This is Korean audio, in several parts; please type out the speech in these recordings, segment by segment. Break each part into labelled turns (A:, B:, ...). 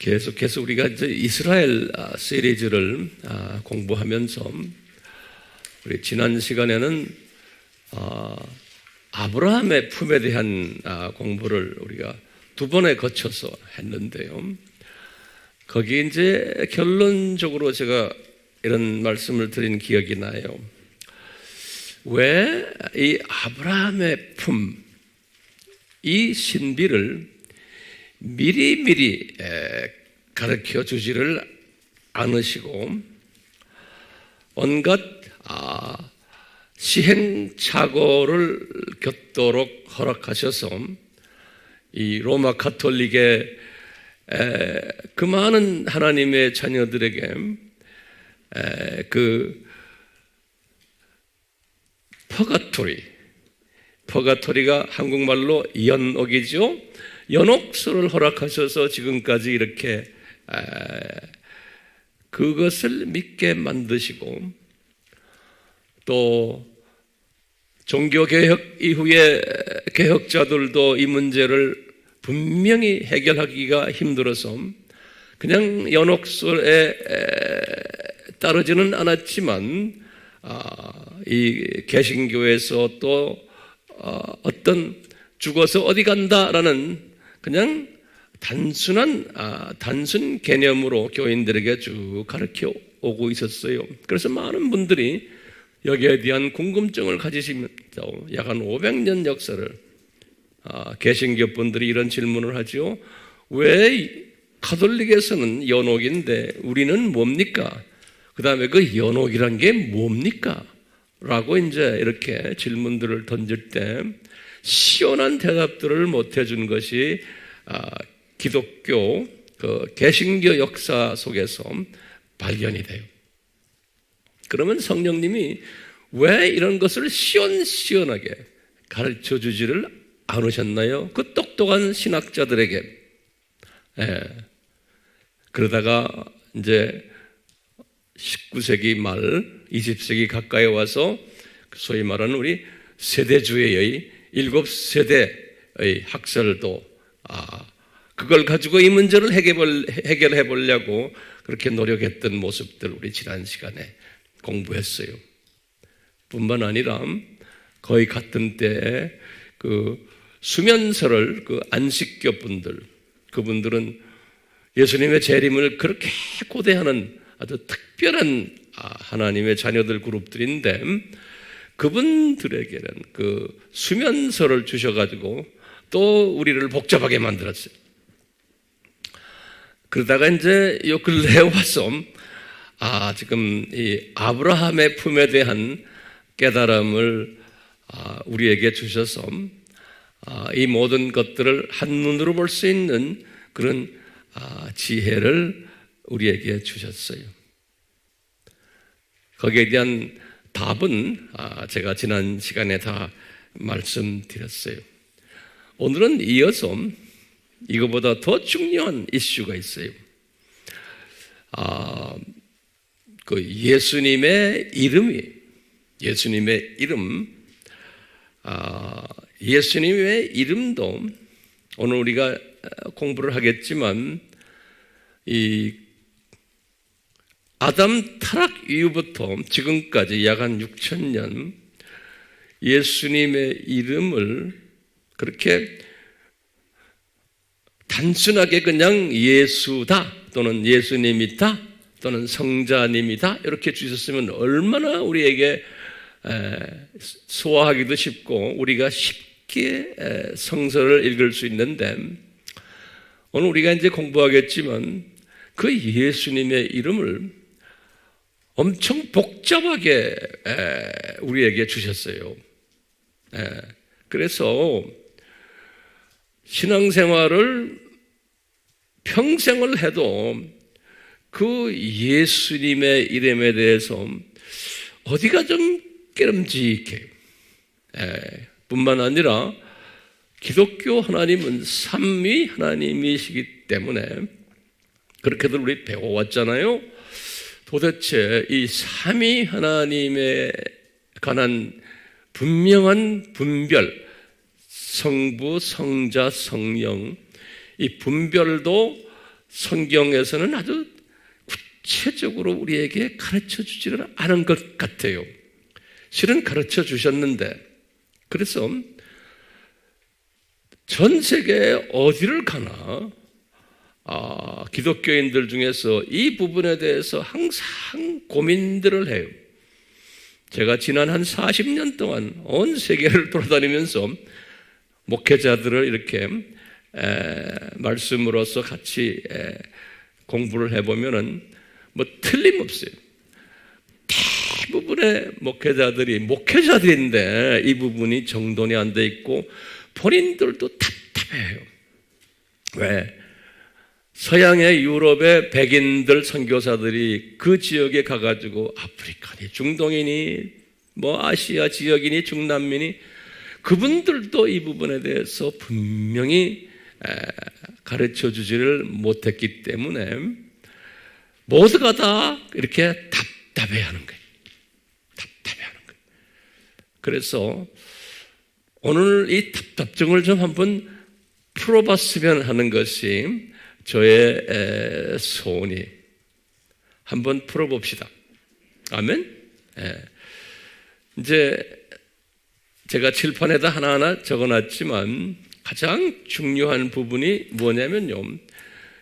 A: 계속해서 우리가 이제 이스라엘 시리즈를 공부하면서 우리 지난 시간에는 아브라함의 품에 대한 공부를 우리가 두 번에 거쳐서 했는데요. 거기 이제 결론적으로 제가 이런 말씀을 드린 기억이 나요. 왜 이 아브라함의 품, 이 신비를 미리미리 가르쳐 주지를 않으시고 온갖 시행착오를 겪도록 허락하셔서 이 로마 가톨릭의 그 많은 하나님의 자녀들에게 그 퍼가토리가 한국말로 연옥이죠. 연옥수를 허락하셔서 지금까지 이렇게 그것을 믿게 만드시고, 또 종교개혁 이후에 개혁자들도 이 문제를 분명히 해결하기가 힘들어서 그냥 연옥술에 따르지는 않았지만 이 개신교에서 또 어떤 죽어서 어디 간다라는 그냥 단순 개념으로 교인들에게 쭉 가르쳐 오고 있었어요. 그래서 많은 분들이 여기에 대한 궁금증을 가지시면서 약 한 500년 역사를 개신교 분들이 이런 질문을 하죠. 왜 가톨릭에서는 연옥인데 우리는 뭡니까? 그 다음에 그 연옥이란 게 뭡니까? 라고 이제 이렇게 질문들을 던질 때 시원한 대답들을 못 해준 것이 기독교 그 개신교 역사 속에서 발견이 돼요. 그러면 성령님이 왜 이런 것을 시원시원하게 가르쳐 주지를 않으셨나요? 그 똑똑한 신학자들에게. 그러다가 이제 19세기 말 20세기 가까이 와서 소위 말하는 우리 세대주의의 7세대의 학설도 그걸 가지고 이 문제를 해결해 보려고 그렇게 노력했던 모습들 우리 지난 시간에 공부했어요. 뿐만 아니라 거의 같은 때에 그 수면설을 그 안식교 분들, 그분들은 예수님의 재림을 그렇게 고대하는 아주 특별한 하나님의 자녀들 그룹들인데 그분들에게는 그 수면설을 주셔가지고 또 우리를 복잡하게 만들었어요. 그러다가 이제 요 근래에 와서 지금 이 아브라함의 품에 대한 깨달음을 우리에게 주셔서 이 모든 것들을 한눈으로 볼 수 있는 그런 지혜를 우리에게 주셨어요. 거기에 대한 답은 제가 지난 시간에 다 말씀드렸어요. 오늘은 이어서 이거보다 더 중요한 이슈가 있어요. 그 예수님의 이름, 예수님의 이름도 오늘 우리가 공부를 하겠지만 이 아담 타락 이후부터 지금까지 약 한 6,000년 예수님의 이름을 그렇게 단순하게 그냥 예수다 또는 예수님이다 또는 성자님이다 이렇게 주셨으면 얼마나 우리에게 소화하기도 쉽고 우리가 쉽게 성서를 읽을 수 있는데, 오늘 우리가 이제 공부하겠지만 그 예수님의 이름을 엄청 복잡하게 우리에게 주셨어요. 그래서 신앙생활을 평생을 해도 그 예수님의 이름에 대해서 어디가 좀 깨름직해요. 뿐만 아니라 기독교 하나님은 삼위 하나님이시기 때문에 그렇게들 우리 배워왔잖아요. 도대체 이 삼위 하나님에 관한 분명한 분별, 성부, 성자, 성령, 이 분별도 성경에서는 아주 구체적으로 우리에게 가르쳐 주지를 않은 것 같아요. 실은 가르쳐 주셨는데, 그래서 전 세계 어디를 가나 기독교인들 중에서 이 부분에 대해서 항상 고민들을 해요. 제가 지난 한 40년 동안 온 세계를 돌아다니면서 목회자들을 이렇게 말씀으로서 같이 공부를 해보면은 뭐 틀림없어요. 대부분의 목회자들인데 이 부분이 정돈이 안 돼 있고 본인들도 답답해요. 왜? 서양의 유럽의 백인들 선교사들이 그 지역에 가가지고 아프리카니 중동이니 뭐 아시아 지역이니 중남미니 그분들도 이 부분에 대해서 분명히 가르쳐 주지를 못했기 때문에 모두가 다 이렇게 답답해하는 거예요. 답답해하는 거예요. 그래서 오늘 이 답답증을 좀 한번 풀어봤으면 하는 것이 저의 소원이. 한번 풀어봅시다. 아멘? 이제 제가 칠판에다 하나하나 적어놨지만 가장 중요한 부분이 뭐냐면요.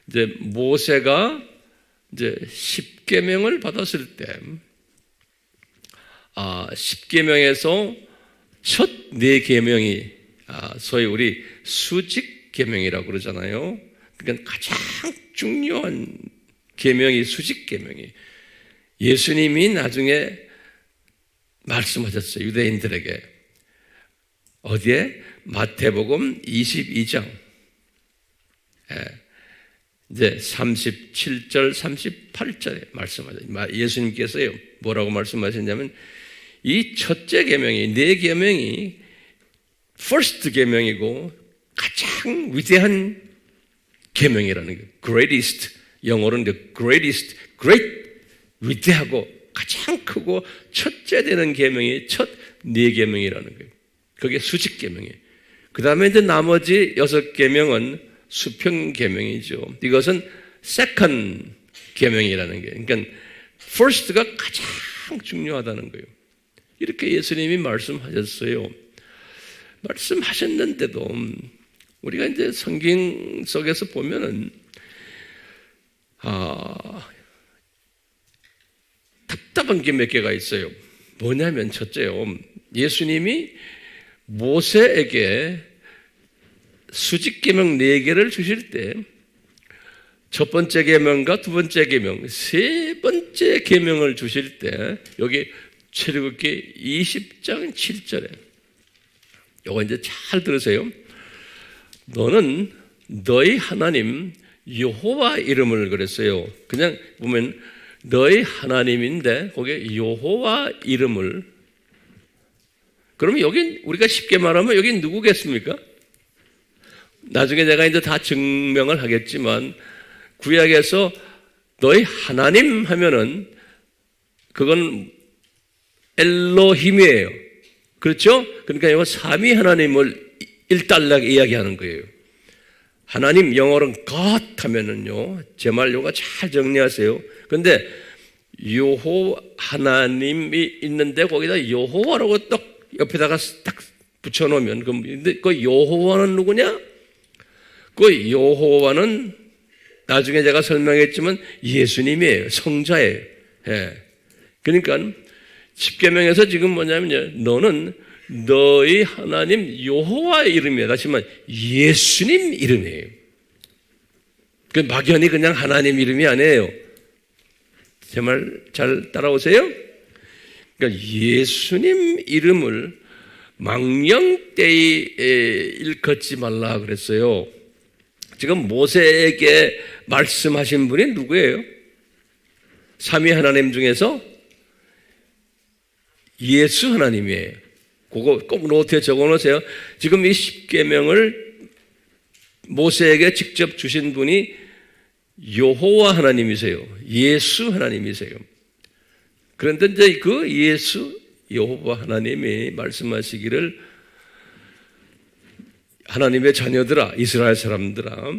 A: 이제 모세가 이제 10계명을 받았을 때, 10계명에서 첫 4계명이 소위 우리 수직계명이라고 그러잖아요. 그러니까 가장 중요한 계명이 수직계명이 예수님이 나중에 말씀하셨어요. 유대인들에게. 어디에? 마태복음 22장. 이제 37절, 38절에 말씀하셨어요. 예수님께서요, 뭐라고 말씀하셨냐면, 이 첫째 계명이, 4계명이 first 계명이고 가장 위대한 계명이라는 거예요. greatest, 영어로는 the greatest, great, 위대하고 가장 크고 첫째 되는 계명이 첫 4계명이라는 거예요. 그게 수직 계명이에요. 그 다음에 이제 나머지 6계명은 수평 계명이죠. 이것은 second 계명이라는 거예요. 그러니까 first가 가장 중요하다는 거예요. 이렇게 예수님이 말씀하셨어요. 말씀하셨는데도 우리가 이제 성경 속에서 보면은 답답한 게 몇 개가 있어요. 뭐냐면 첫째요. 예수님이 모세에게 수직계명 4개를 주실 때 첫 번째 계명과 두 번째 계명, 세 번째 계명을 주실 때 여기 출애굽기 20장 7절에 요거 이제 잘 들으세요. 너는 너희 하나님 여호와 이름을 그랬어요. 그냥 보면 너희 하나님인데 거기에 여호와 이름을, 그러면 여긴 우리가 쉽게 말하면 여긴 누구겠습니까? 나중에 내가 이제 다 증명을 하겠지만 구약에서 너희 하나님 하면은 그건 엘로힘이에요. 그렇죠? 그러니까 이거 삼위 하나님을 일단락 이야기하는 거예요. 하나님 영어로는 God 하면은요, 제 말 요가 잘 정리하세요. 근데 여호 하나님이 있는데 거기다 여호와라고 딱 옆에다가 딱 붙여놓으면 근데 그 여호와는 누구냐? 그 여호와는 나중에 제가 설명했지만 예수님이에요. 성자예요. 예. 그러니까 10계명에서 지금 뭐냐면요, 너는 너희 하나님 여호와의 이름이에요. 다시 말하면 예수님 이름이에요. 그 막연히 그냥 하나님 이름이 아니에요. 제 말 잘 따라오세요? 그러니까 예수님 이름을 망령되이 일컫지 말라 그랬어요. 지금 모세에게 말씀하신 분이 누구예요? 삼위 하나님 중에서 예수 하나님이에요. 그거 꼭 노트에 적어놓으세요. 지금 이 10계명을 모세에게 직접 주신 분이 여호와 하나님이세요. 예수 하나님이세요. 그런데 이제 그 예수 여호와 하나님이 말씀하시기를 하나님의 자녀들아, 이스라엘 사람들아,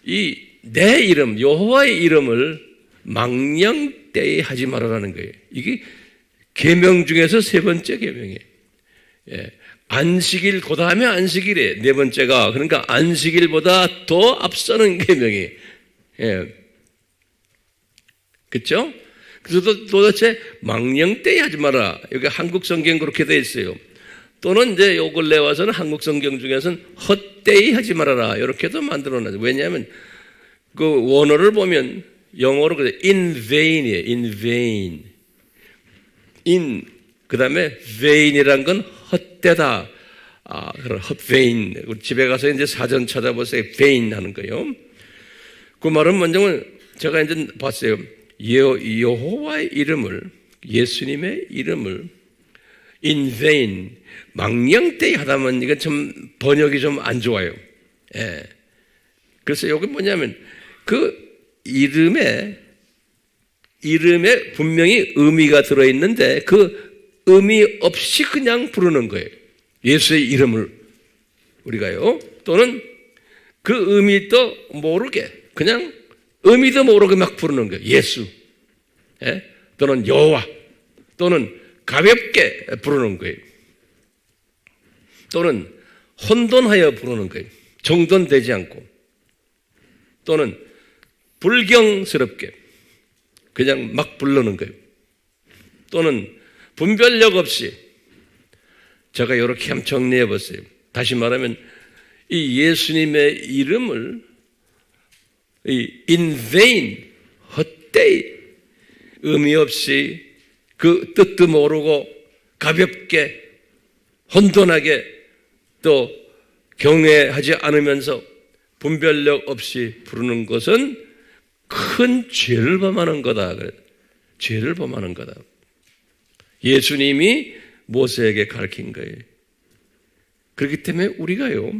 A: 이 내 이름, 여호와의 이름을 망령되이 하지 말아라는 거예요. 이게 계명 중에서 세 번째 계명이에요. 예. 안식일, 그 다음에 안식일이에요. 네 번째가. 그러니까 안식일보다 더 앞서는 계명이에요. 예. 그렇죠? 그래서 도대체 망령되이 하지 마라. 여기 한국 성경 그렇게 돼 있어요. 또는 이제 요 근래 와서는 한국 성경 중에서는 헛되이 하지 말아라. 이렇게도 만들어놨어요. 왜냐하면 그 원어를 보면 영어로 그래 in vain이에요. in vain. in 그 다음에 vain이란 건 헛되다. 그런 헛vain. 집에 가서 이제 사전 찾아보세요. vain 하는 거예요. 그 말은 먼저 제가 이제 봤어요. 여호와의 이름을, 예수님의 이름을 in vain, 망령되이 하다면 이건 좀 번역이 좀 안 좋아요. 예. 그래서 여기 뭐냐면 그 이름에 분명히 의미가 들어있는데 그 의미 없이 그냥 부르는 거예요. 예수의 이름을 우리가요. 또는 그 의미도 모르게 그냥 의미도 모르게 막 부르는 거예요. 예수. 예? 또는 여호와. 또는 가볍게 부르는 거예요. 또는 혼돈하여 부르는 거예요. 정돈되지 않고. 또는 불경스럽게 그냥 막 부르는 거예요. 또는 분별력 없이. 제가 이렇게 한번 정리해 보세요. 다시 말하면 이 예수님의 이름을 in vain, 헛되이 의미 없이 그 뜻도 모르고 가볍게 혼돈하게 또 경외하지 않으면서 분별력 없이 부르는 것은 큰 죄를 범하는 거다. 죄를 범하는 거다. 예수님이 모세에게 가르친 거예요. 그렇기 때문에 우리가요,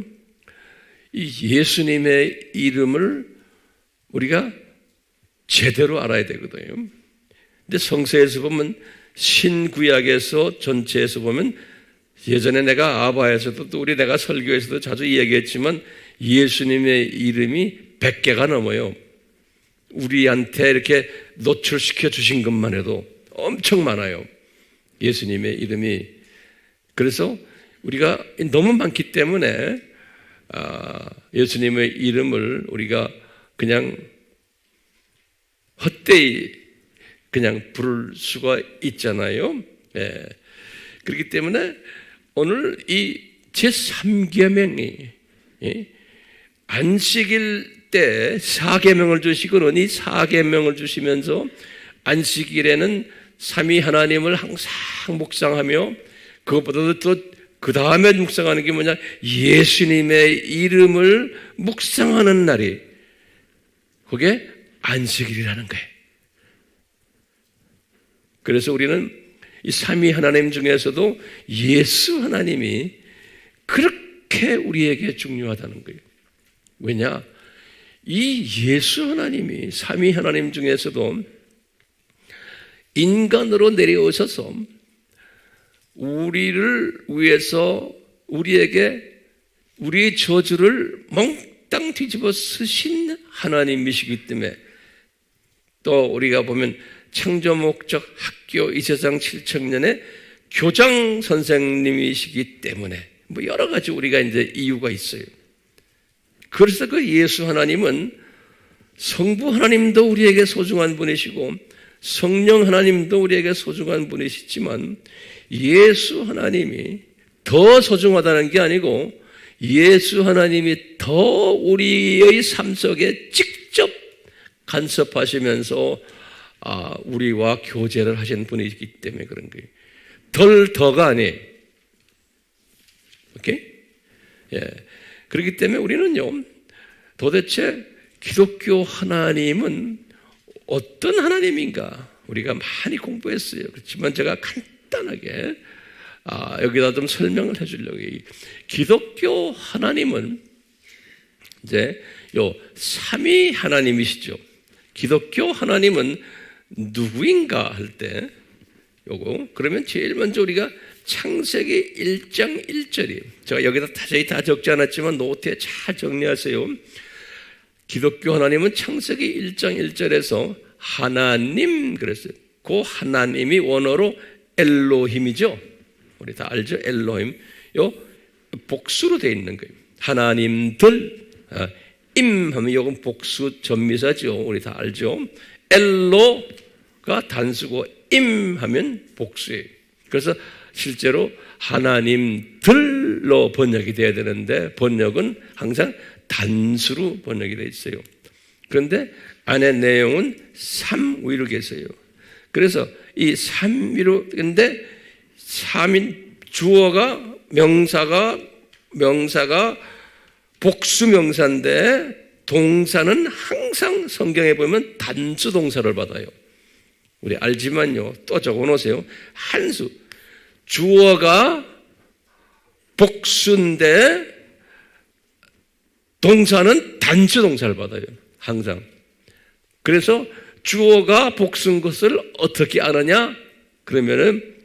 A: 이 예수님의 이름을 우리가 제대로 알아야 되거든요. 근데 성서에서 보면 신구약에서 전체에서 보면 예전에 내가 아바에서도 또 내가 설교에서도 자주 이야기했지만 예수님의 이름이 100개가 넘어요. 우리한테 이렇게 노출시켜 주신 것만 해도 엄청 많아요. 예수님의 이름이. 그래서 우리가 너무 많기 때문에 예수님의 이름을 우리가 그냥 헛되이 그냥 부를 수가 있잖아요. 예. 그렇기 때문에 오늘 이 제3계명이 안식일 때 4계명을 주시고는 이 4계명을 주시면서 안식일에는 삼위 하나님을 항상 묵상하며 그것보다도 또 그 다음에 묵상하는 게 뭐냐? 예수님의 이름을 묵상하는 날이 그게 안식일이라는 거예요. 그래서 우리는 이 삼위 하나님 중에서도 예수 하나님이 그렇게 우리에게 중요하다는 거예요. 왜냐? 이 예수 하나님이 삼위 하나님 중에서도 인간으로 내려오셔서 우리를 위해서 우리에게 우리의 저주를 몽땅 뒤집어 쓰신 하나님이시기 때문에 또 우리가 보면 창조 목적 학교 이 세상 7천년의 교장 선생님이시기 때문에 뭐 여러 가지 우리가 이제 이유가 있어요. 그래서 그 예수 하나님은 성부 하나님도 우리에게 소중한 분이시고 성령 하나님도 우리에게 소중한 분이시지만 예수 하나님이 더 소중하다는 게 아니고 예수 하나님이 더 우리의 삶 속에 직접 간섭하시면서 우리와 교제를 하신 분이기 때문에 그런 거예요. 더가 아니에요. 오케이? 예. 그렇기 때문에 우리는요, 도대체 기독교 하나님은 어떤 하나님인가? 우리가 많이 공부했어요. 그렇지만 제가 간단하게 여기다 좀 설명을 해주려고 해요. 기독교 하나님은 이제 요 삼위 하나님이시죠. 기독교 하나님은 누구인가 할 때 요거 그러면 제일 먼저 우리가 창세기 1장 1절이에요. 제가 여기다 자세히 다 적지 않았지만 노트에 잘 정리하세요. 기독교 하나님은 창세기 1장 1절에서 하나님 그랬어요. 그 하나님이 원어로 엘로힘이죠. 우리 다 알죠? 엘로힘. 요 복수로 되어 있는 거예요. 하나님들, 임 하면 요건 복수 전미사죠. 우리 다 알죠? 엘로가 단수고 임 하면 복수예요. 그래서 실제로 하나님들로 번역이 돼야 되는데 번역은 항상 단수로 번역이 되어 있어요. 그런데 안에 내용은 삼위로 계세요. 그래서 이 삼위로 근데 삼인 주어가 명사가 복수 명사인데 동사는 항상 성경에 보면 단수 동사를 받아요. 우리 알지만요. 또 적어 놓으세요. 한수. 주어가 복수인데 동사는 단수 동사를 받아요. 항상. 그래서 주어가 복수인 것을 어떻게 아느냐? 그러면은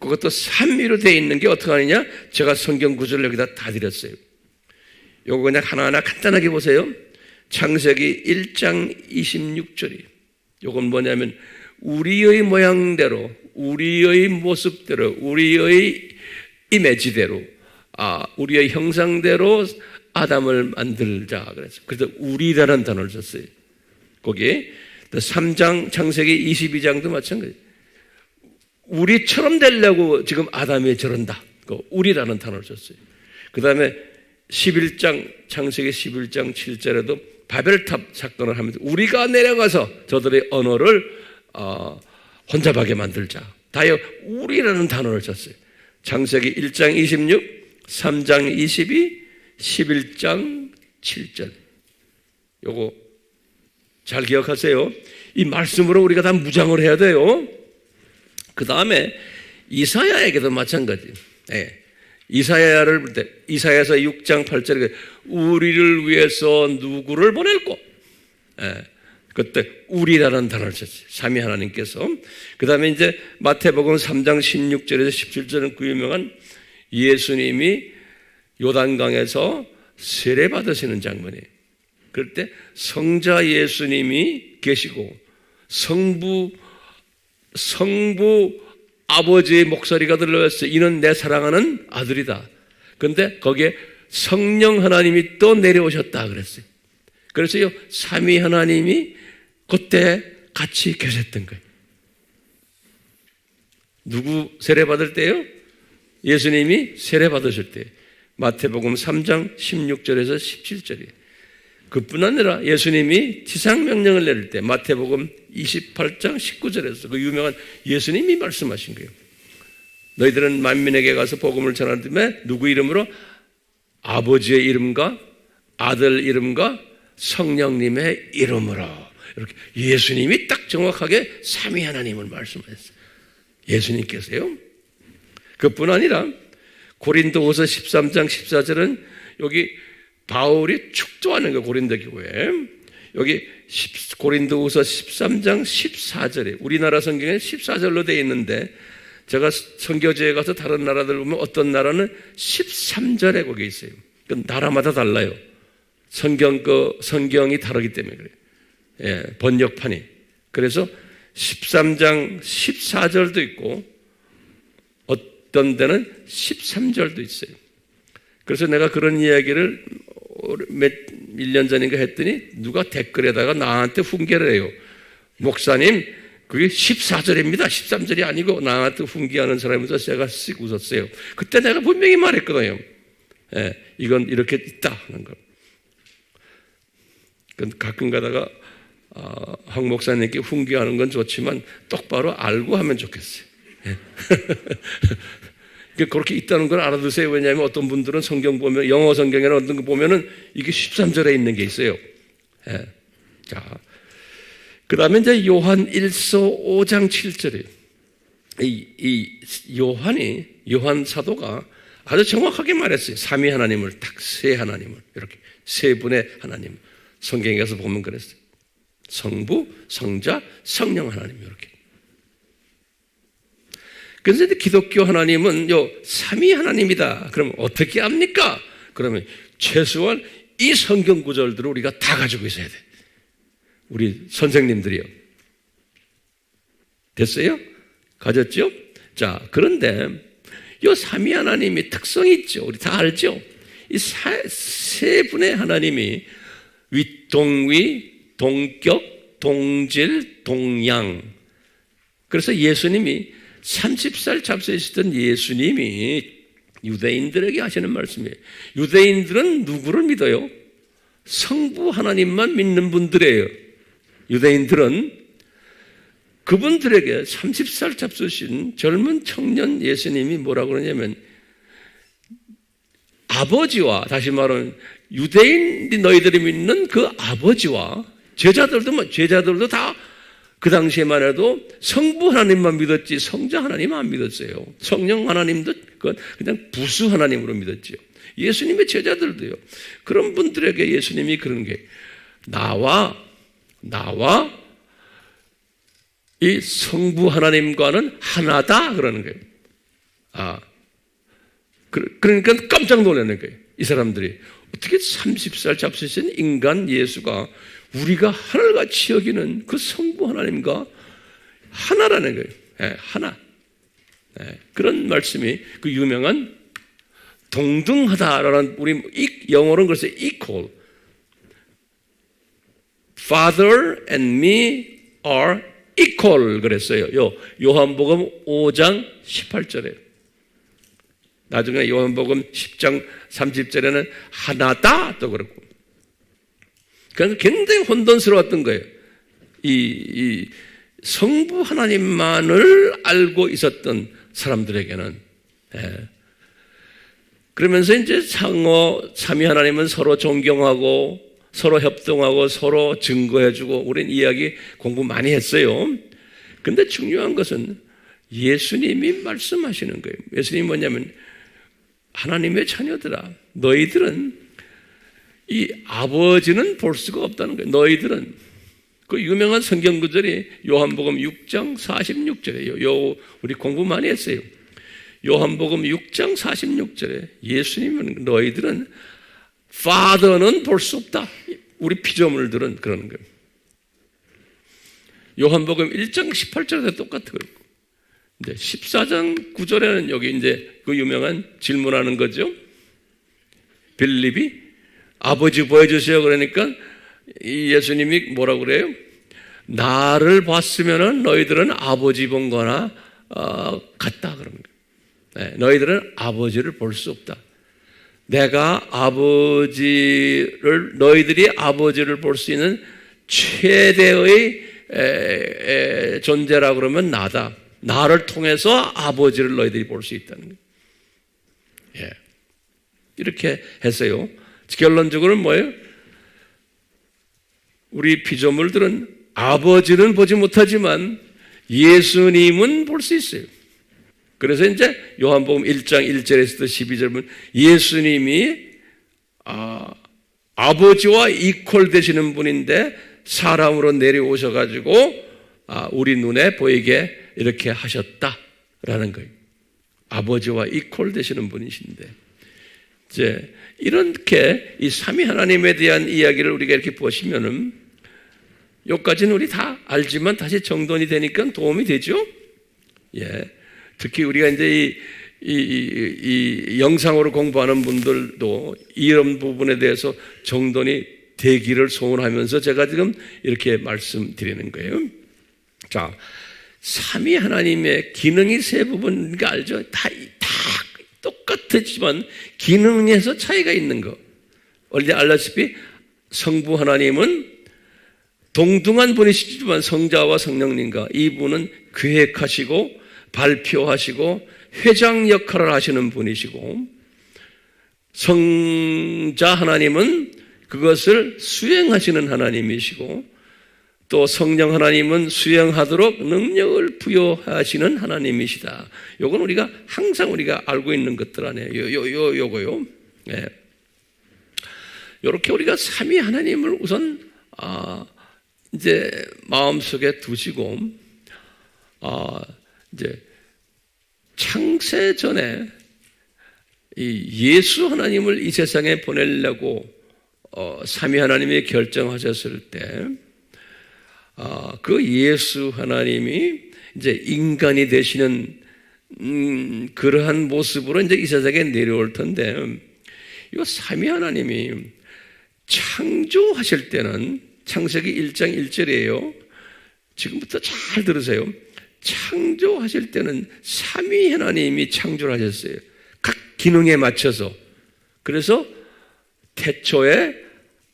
A: 그것도 삼위로 되어 있는 게 어떻게 하느냐? 제가 성경 구절을 여기다 다 드렸어요. 요거 그냥 하나하나 간단하게 보세요. 창세기 1장 26절이 요건 뭐냐면 우리의 모양대로 우리의 모습대로 우리의 이미지대로 우리의 형상대로 아담을 만들자 그래서 그래서 우리라는 단어를 썼어요. 거기에 3장 창세기 22장도 마찬가지예요. 우리처럼 되려고 지금 아담이 저런다. 우리라는 단어를 썼어요. 그 다음에 11장 창세기 11장 7절에도 바벨탑 사건을 하면서 우리가 내려가서 저들의 언어를 혼잡하게 만들자. 다요 우리라는 단어를 썼어요. 창세기 1장 26, 3장 22, 11장 7절. 요거 잘 기억하세요. 이 말씀으로 우리가 다 무장을 해야 돼요. 그 다음에 이사야에게도 마찬가지. 이사야를 볼 때 이사야서 6장 8절에 우리를 위해서 누구를 보낼꼬? 그때 우리라는 단어를 썼어요. 삼위 하나님께서. 그 다음에 이제 마태복음 3장 16절에서 17절은 그 유명한 예수님이 요단강에서 세례 받으시는 장면이에요. 그럴 때 성자 예수님이 계시고 성부 아버지의 목소리가 들려왔어요. 이는 내 사랑하는 아들이다. 그런데 거기에 성령 하나님이 또 내려오셨다 그랬어요. 그래서요 삼위 하나님이 그때 같이 계셨던 거예요. 누구 세례 받을 때요? 예수님이 세례 받으실 때 마태복음 3장 16절에서 17절이에요. 그뿐 아니라 예수님이 지상명령을 내릴 때 마태복음 28장 19절에서 그 유명한 예수님이 말씀하신 거예요. 너희들은 만민에게 가서 복음을 전하되 누구 이름으로? 아버지의 이름과 아들 이름과 성령님의 이름으로. 이렇게 예수님이 딱 정확하게 삼위 하나님을 말씀하셨어요. 예수님께서요. 그뿐 아니라 고린도후서 13장 14절은 여기 바울이 축도하는 거 고린도 교회. 여기 고린도후서 13장 14절에 우리나라 성경에 14절로 되어 있는데 제가 선교지에 가서 다른 나라들 보면 어떤 나라는 13절에 거기 있어요. 나라마다 달라요. 성경이 다르기 때문에 그래요. 번역판이. 그래서 13장 14절도 있고 어떤 데는 13절도 있어요. 그래서 내가 그런 이야기를 1년 전인가 했더니 누가 댓글에다가 나한테 훈계를 해요. 목사님, 그게 14절입니다. 13절이 아니고 나한테 훈계하는 사람이면서 제가 씩 웃었어요. 그때 내가 분명히 말했거든요. 이건 이렇게 있다 하는 거. 가끔 가다가 황 목사님께 훈계하는 건 좋지만 똑바로 알고 하면 좋겠어요. 그렇게 있다는 걸 알아두세요. 왜냐하면 어떤 분들은 성경 보면 영어 성경이나 어떤 거 보면은 이게 13절에 있는 게 있어요. 자, 그 다음에 이제 요한 1서 5장 7절에 이 요한 사도가 아주 정확하게 말했어요. 삼위 하나님을 딱 세 하나님을 이렇게 세 분의 하나님 성경에 가서 보면 그랬어요. 성부, 성자, 성령 하나님 이렇게. 그런데 기독교 하나님은 요 삼위 하나님이다. 그럼 어떻게 합니까? 그러면 최소한 이 성경 구절들을 우리가 다 가지고 있어야 돼. 우리 선생님들이요. 됐어요? 가졌죠? 자, 그런데 이 삼위 하나님이 특성이 있죠. 우리 다 알죠? 이 세 분의 하나님이 윗동위, 동격, 동질, 동양. 그래서 예수님이 30살 잡수시던 예수님이 유대인들에게 하시는 말씀이에요. 유대인들은 누구를 믿어요? 성부 하나님만 믿는 분들이에요. 유대인들은 그분들에게 30살 잡수신 젊은 청년 예수님이 뭐라고 그러냐면 아버지와, 다시 말하면 유대인이 너희들이 믿는 그 아버지와 제자들도 다 그 당시에만 해도 성부 하나님만 믿었지 성자 하나님 안 믿었어요. 성령 하나님도 그냥 부수 하나님으로 믿었죠. 예수님의 제자들도요. 그런 분들에게 예수님이 그런 게 나와 이 성부 하나님과는 하나다 그러는 거예요. 그러니까 깜짝 놀라는 거예요. 이 사람들이 어떻게 30살 잡수신 인간 예수가 우리가 하늘같이 여기는 그 성부 하나님과 하나라는 거예요. 하나. 그런 말씀이 그 유명한 동등하다라는 우리 영어로는 그래서 equal. Father and me are equal 그랬어요. 요한복음 5장 18절에. 나중에 요한복음 10장 30절에는 하나다 또 그렇고. 그러니까 굉장히 혼돈스러웠던 거예요. 이 성부 하나님만을 알고 있었던 사람들에게는. 그러면서 이제 삼위 하나님은 서로 존경하고 서로 협동하고 서로 증거해주고 우리는 이야기 공부 많이 했어요. 근데 중요한 것은 예수님이 말씀하시는 거예요. 예수님이 뭐냐면 하나님의 자녀들아, 너희들은 이 아버지는 볼 수가 없다는 거예요. 너희들은. 그 유명한 성경 구절이 요한복음 6장 46절이에요. 우리 공부 많이 했어요. 요한복음 6장 46절에 예수님은 너희들은 Father는 볼 수 없다. 우리 피조물들은 그러는 거예요. 요한복음 1장 18절에도 똑같아요. 근데 14장 9절에는 여기 이제 그 유명한 질문하는 거죠. 빌립이 아버지 보여주세요. 그러니까 이 예수님이 뭐라고 그래요? 나를 봤으면은 너희들은 아버지 본 거나 같다 그런 거예요. 너희들은 아버지를 볼 수 없다. 내가 너희들이 아버지를 볼 수 있는 최대의 존재라 그러면 나다. 나를 통해서 아버지를 너희들이 볼 수 있다는 거예요. 이렇게 했어요. 결론적으로는 뭐예요? 우리 피조물들은 아버지는 보지 못하지만 예수님은 볼 수 있어요. 그래서 이제 요한복음 1장 1절에서부터 12절 보면 예수님이 아버지와 이퀄 되시는 분인데 사람으로 내려오셔가지고 우리 눈에 보이게 이렇게 하셨다라는 거예요. 아버지와 이퀄 되시는 분이신데 이제 이렇게 이 삼위 하나님에 대한 이야기를 우리가 이렇게 보시면은 여기까지는 우리 다 알지만 다시 정돈이 되니까 도움이 되죠. 특히 우리가 이제 이 영상으로 공부하는 분들도 이런 부분에 대해서 정돈이 되기를 소원하면서 제가 지금 이렇게 말씀드리는 거예요. 자, 삼위 하나님의 기능이 세 부분인 거 알죠? 다 똑같지만 기능에서 차이가 있는 거. 원래 알다시피 성부 하나님은 동등한 분이시지만 성자와 성령님과 이분은 계획하시고 발표하시고 회장 역할을 하시는 분이시고 성자 하나님은 그것을 수행하시는 하나님이시고 또 성령 하나님은 수행하도록 능력을 부여하시는 하나님이시다. 요건 우리가 항상 우리가 알고 있는 것들 아니에요. 요거요. 요렇게 우리가 삼위 하나님을 우선 이제 마음속에 두시고 이제 창세 전에 이 예수 하나님을 이 세상에 보내려고 삼위 하나님이 결정하셨을 때, 그 예수 하나님이 이제 인간이 되시는 그러한 모습으로 이제 이 세상에 내려올 텐데, 이 삼위 하나님이 창조하실 때는 창세기 1장 1절이에요. 지금부터 잘 들으세요. 창조하실 때는 삼위 하나님이 창조를 하셨어요. 각 기능에 맞춰서. 그래서 태초에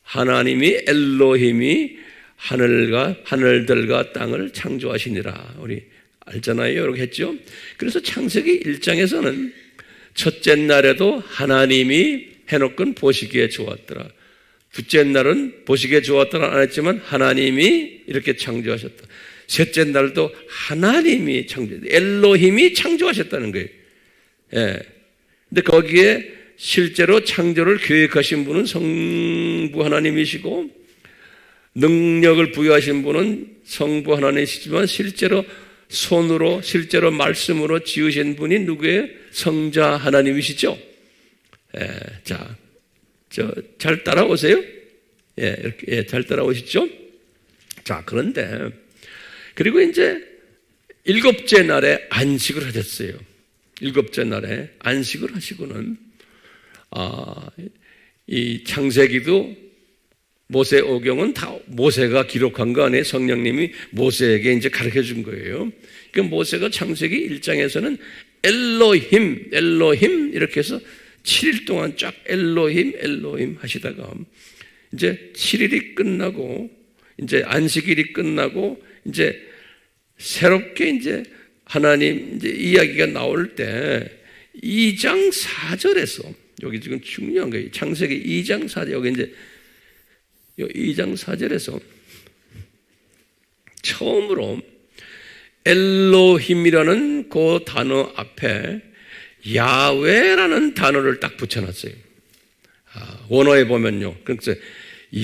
A: 하나님이 엘로힘이 하늘들과 땅을 창조하시니라. 우리 알잖아요. 이렇게 했죠. 그래서 창세기 1장에서는 첫째 날에도 하나님이 해놓건 보시기에 좋았더라. 둘째 날은 보시기에 좋았더라 안 했지만 하나님이 이렇게 창조하셨다. 셋째 날도 하나님이 엘로힘이 창조하셨다는 거예요. 예. 근데 거기에 실제로 창조를 계획하신 분은 성부 하나님이시고 능력을 부여하신 분은 성부 하나님이시지만 실제로 손으로 실제로 말씀으로 지으신 분이 누구예요? 성자 하나님이시죠. 예. 자, 잘 따라오세요? 예, 이렇게 잘 따라오시죠? 자, 그런데 그리고 이제 일곱째 날에 안식을 하셨어요. 일곱째 날에 안식을 하시고는 이 창세기도 모세오경은 다 모세가 기록한 거 안에 성령님이 모세에게 이제 가르쳐 준 거예요. 그러니까 모세가 창세기 1장에서는 엘로힘 이렇게 해서 7일 동안 쫙 엘로힘 하시다가 이제 7일이 끝나고 이제 안식일이 끝나고 이제 새롭게 이제 하나님 이제 이야기가 나올 때 2장 4절에서 여기 지금 중요한 거예요. 창세기 2장 4절 여기 이제 2장 4절에서 처음으로 엘로힘이라는 그 단어 앞에 야훼라는 단어를 딱 붙여놨어요. 원어에 보면요. 그래서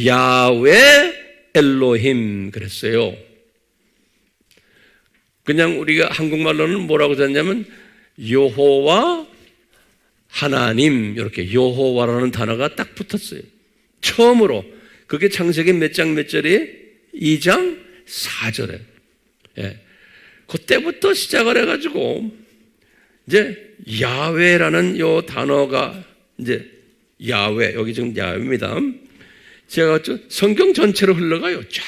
A: 야훼 엘로힘 그랬어요. 그냥 우리가 한국말로는 뭐라고 썼냐면 여호와 하나님 이렇게 여호와라는 단어가 딱 붙었어요. 처음으로 그게 창세기 몇 장 몇 절이에요? 2장 4절에. 예. 그때부터 시작을 해가지고 이제 야훼라는 요 단어가 이제 야훼 여기 지금 야훼입니다. 제가 성경 전체로 흘러가요. 쫙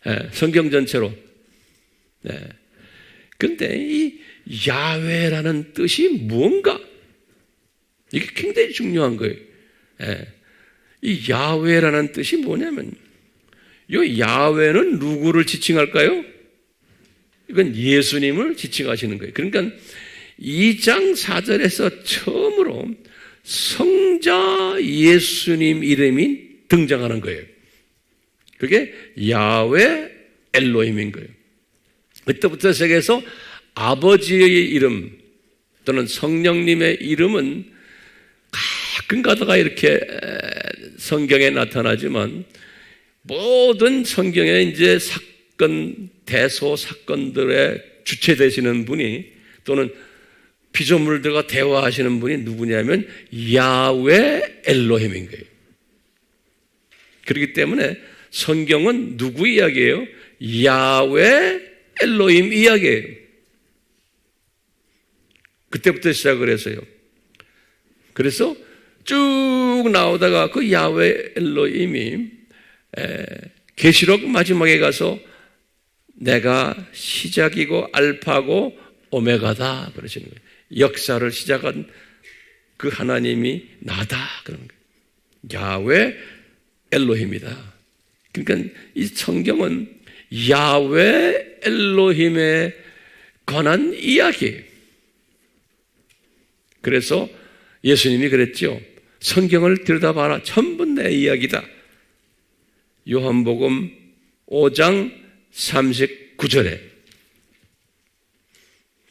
A: 예, 성경 전체로. 네. 근데 이 야훼라는 뜻이 뭔가 이게 굉장히 중요한 거예요. 예. 이 야훼라는 뜻이 뭐냐면 이 야훼는 누구를 지칭할까요? 이건 예수님을 지칭하시는 거예요. 그러니까 2장 4절에서 처음으로 성자 예수님 이름이 등장하는 거예요. 그게 야훼 엘로힘인 거예요. 그때부터 세계에서 아버지의 이름 또는 성령님의 이름은 가끔 가다가 이렇게 성경에 나타나지만 모든 성경에 이제 대소 사건들의 주체 되시는 분이 또는 피조물들과 대화하시는 분이 누구냐면 야훼 엘로힘인 거예요. 그렇기 때문에 성경은 누구 이야기예요? 야훼 엘로힘 이야기예요. 그때부터 시작을 해서요. 그래서 쭉 나오다가 그 야훼 엘로힘이 계시록 마지막에 가서 내가 시작이고 알파고 오메가다 그러시는 거예요. 역사를 시작한 그 하나님이 나다 그러는 거예요. 야훼 엘로힘이다. 그러니까 이 성경은 야훼 엘로힘에 관한 이야기예요. 그래서 예수님이 그랬죠. 성경을 들여다봐라. 전부 내 이야기다. 요한복음 5장 39절에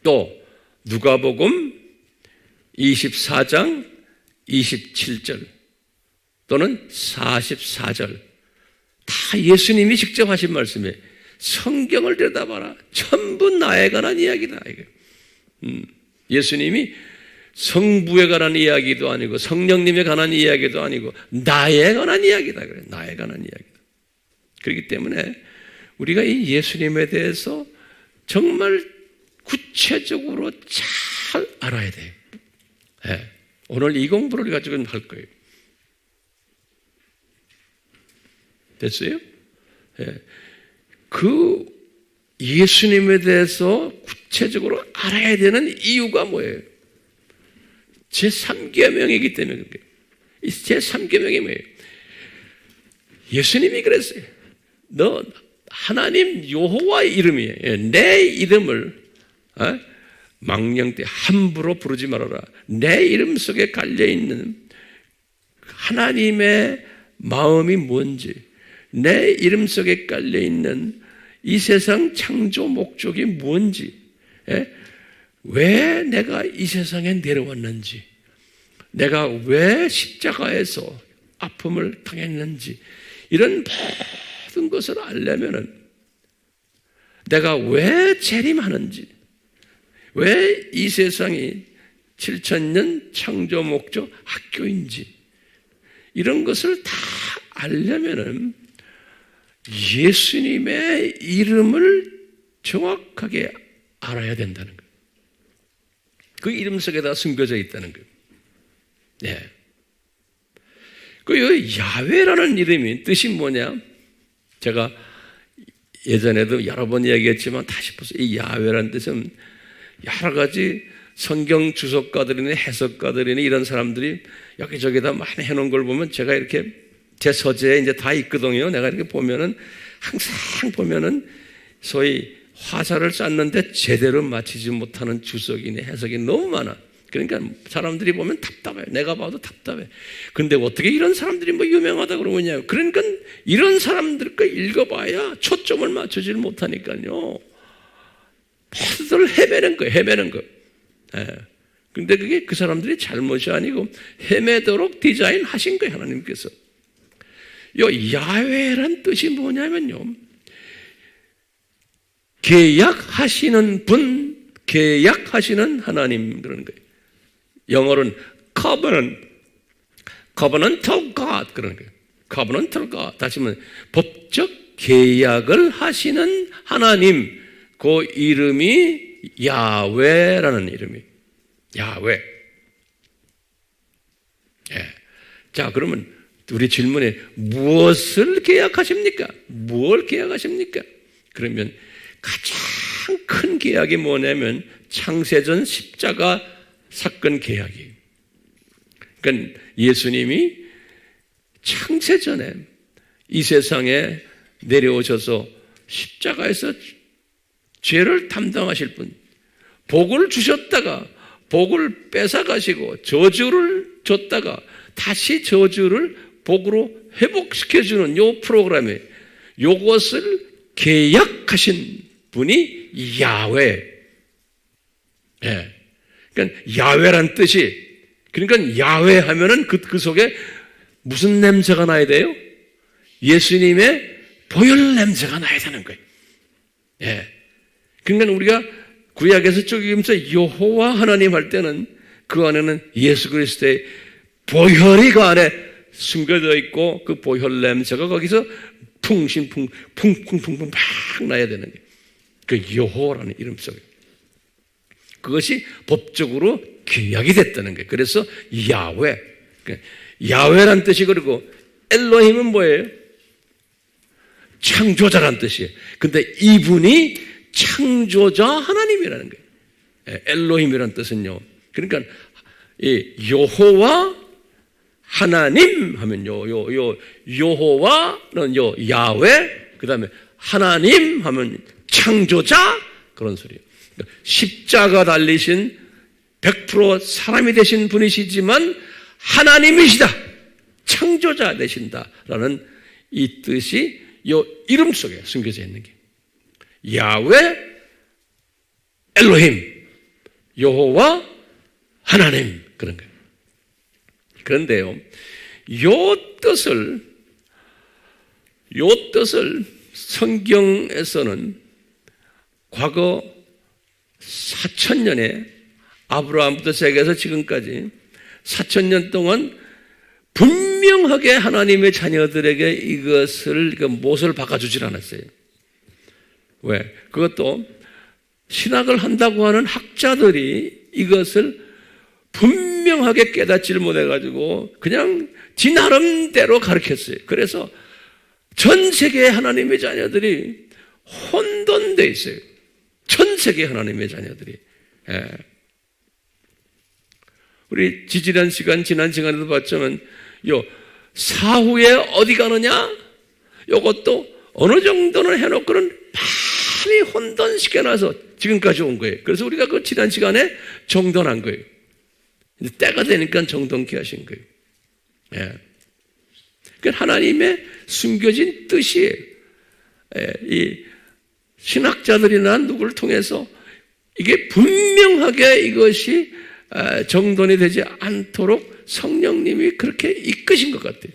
A: 또 누가복음 24장 27절 또는 44절 다 예수님이 직접 하신 말씀이에요. 성경을 들여다봐라. 전부 나에 관한 이야기다. 예수님이 성부에 관한 이야기도 아니고 성령님에 관한 이야기도 아니고 나에 관한 이야기다. 그래. 나에 관한 이야기다. 그렇기 때문에 우리가 이 예수님에 대해서 정말 구체적으로 잘 알아야 돼요. 네. 오늘 이 공부를 우리가 지금 할 거예요. 됐어요? 네. 그 예수님에 대해서 구체적으로 알아야 되는 이유가 뭐예요? 제3계명이기 때문에 그래요. 이 제3계명이 뭐예요? 예수님이 그랬어요. 너 하나님 여호와의 이름이에요. 내 이름을 망령 때 함부로 부르지 말아라. 내 이름 속에 깔려있는 하나님의 마음이 뭔지, 내 이름 속에 깔려있는 이 세상 창조 목적이 뭔지, 왜 내가 이 세상에 내려왔는지, 내가 왜 십자가에서 아픔을 당했는지, 이런 모든 것을 알려면은 내가 왜 재림하는지, 왜 이 세상이 7,000년 창조 목적 학교인지, 이런 것을 다 알려면은 예수님의 이름을 정확하게 알아야 된다는 거예요. 그 이름 속에다 숨겨져 있다는 거예요. 네. 그 야훼라는 이름이 뜻이 뭐냐? 제가 예전에도 여러 번 얘기했지만 다시 보세요. 이 야훼라는 뜻은 여러 가지 성경 주석가들이나 해석가들이나 이런 사람들이 여기저기다 많이 해놓은 걸 보면 제가 이렇게 제 서재에 이제 다 있거든요. 내가 이렇게 보면은 항상 보면은 소위 화살을 쐈는데 제대로 맞히지 못하는 주석이나 해석이 너무 많아. 그러니까 사람들이 보면 답답해. 내가 봐도 답답해. 근데 어떻게 이런 사람들이 뭐 유명하다 그러느냐요. 그러니까 이런 사람들 거 읽어봐야 초점을 맞추질 못하니까요. 모두들 헤매는 거예요. 헤매는 거. 예. 근데 그게 그 사람들이 잘못이 아니고 헤매도록 디자인하신 거예요. 하나님께서. 야훼란 뜻이 뭐냐면요. 계약하시는 분, 계약하시는 하나님 그러는 거예요. 영어로는 covenantal God 그러는 거예요. covenantal God. 다시 말하면 법적 계약을 하시는 하나님, 그 이름이 야훼라는 이름이에요. 야훼. 예. 자, 그러면 우리 질문에 무엇을 계약하십니까? 뭘 계약하십니까? 그러면 가장 큰 계약이 뭐냐면 창세전 십자가 사건 계약이에요. 그러니까 예수님이 창세전에 이 세상에 내려오셔서 십자가에서 죄를 담당하실 분, 복을 주셨다가 복을 뺏어가시고 저주를 줬다가 다시 저주를 복으로 회복시켜주는 요 프로그램에 요것을 계약하신 분이 야훼. 예. 그러니까 야훼란 뜻이, 그러니까 야훼 하면은 그 속에 무슨 냄새가 나야 돼요? 예수님의 보혈 냄새가 나야 되는 거예요. 예. 그러니까 우리가 구약에서 쪼개면서 여호와 하나님 할 때는 그 안에는 예수 그리스도의 보혈이 그 안에 숨겨져 있고 그 보혈 냄새가 거기서 풍풍풍 막 나야 되는 거예요. 그 여호와라는 이름 속에. 그것이 법적으로 계약이 됐다는 거예요. 그래서 야훼. 야훼란 뜻이, 그리고 엘로힘은 뭐예요? 창조자란 뜻이에요. 근데 이분이 창조자 하나님이라는 거예요. 엘로힘이란 뜻은요. 그러니까 이 여호와 하나님 하면요, 여호와는 야훼, 그 다음에 하나님 하면 창조자, 그런 소리예요. 그러니까 십자가 달리신 100% 사람이 되신 분이시지만 하나님이시다, 창조자 되신다라는 이 뜻이 이 이름 속에 숨겨져 있는 게 야훼, 엘로힘, 여호와, 하나님, 그런 거예요. 그런데요, 요 뜻을 성경에서는 과거 4,000년에 아브라함부터 시작해서 지금까지 4,000년 동안 분명하게 하나님의 자녀들에게 이것을 못을 바꿔주질 않았어요. 왜? 그것도 신학을 한다고 하는 학자들이 이것을 분명하게 깨닫지를 못해가지고 그냥 지 나름대로 가르쳤어요. 그래서 전 세계의 하나님의 자녀들이 혼돈돼 있어요. 전 세계 하나님의 자녀들이. 예. 우리 지난 시간에도 봤지만 사후에 어디 가느냐? 요것도 어느 정도는 해놓고는 많이 혼돈시켜놔서 지금까지 온 거예요. 그래서 우리가 그 지난 시간에 정돈한 거예요. 이제 때가 되니까 정돈케 하신 거예요. 예. 그러니까 하나님의 숨겨진 뜻이에요. 예. 이 신학자들이나 누구를 통해서 이게 분명하게 이것이 정돈이 되지 않도록 성령님이 그렇게 이끄신 것 같아요.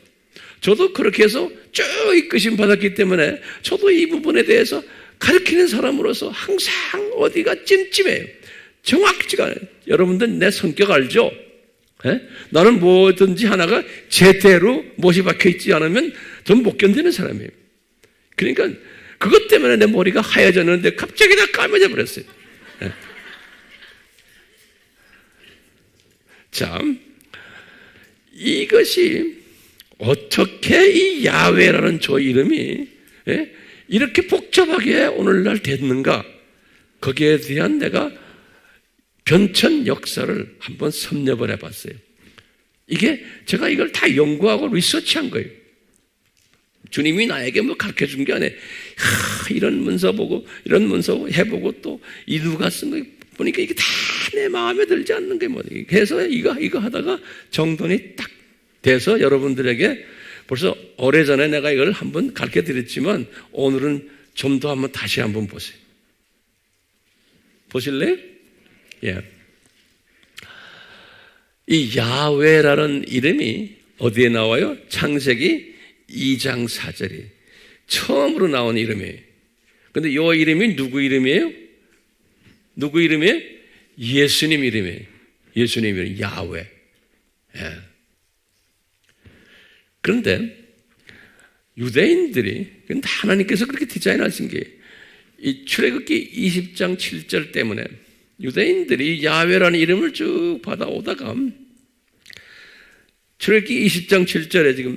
A: 저도 그렇게 해서 쭉 이끄심 받았기 때문에 저도 이 부분에 대해서 가르치는 사람으로서 항상 어디가 찜찜해요. 정확지가 않아요. 여러분들 내 성격 알죠? 예? 나는 뭐든지 하나가 제대로 못이 박혀 있지 않으면 전 못 견디는 사람이에요. 그러니까 그것 때문에 내 머리가 하얘졌는데 갑자기 다 까매져 버렸어요. 예. 참, 이것이 어떻게 이 야훼라는 저 이름이 이렇게 복잡하게 오늘날 됐는가? 거기에 대한 내가 변천 역사를 한번 섭렵을 해봤어요. 이게 제가 이걸 다 연구하고 리서치한 거예요. 주님이 나에게 뭐 가르쳐 준 게 아니에요. 이런 문서 보고 이런 문서 해보고 또 이 누가 쓴 거 보니까 이게 다 내 마음에 들지 않는 게 뭐지. 그래서 이거 하다가 정돈이 딱 돼서 여러분들에게 벌써 오래전에 내가 이걸 한번 가르쳐 드렸지만 오늘은 좀 더 한번 다시 한번 보세요. 보실래요? 예. 이 야훼라는 이름이 어디에 나와요? 창세기 2장 4절이 처음으로 나온 이름이에요. 근데 이 이름이 누구 이름이에요? 누구 이름이에요? 예수님 이름이에요. 예수님 이름 야훼. 예. 그런데 유대인들이 하나님께서 그렇게 디자인하신 게 이 출애굽기 20장 7절 때문에 유대인들이 야훼라는 이름을 쭉 받아오다가 출애굽기 20장 7절에 지금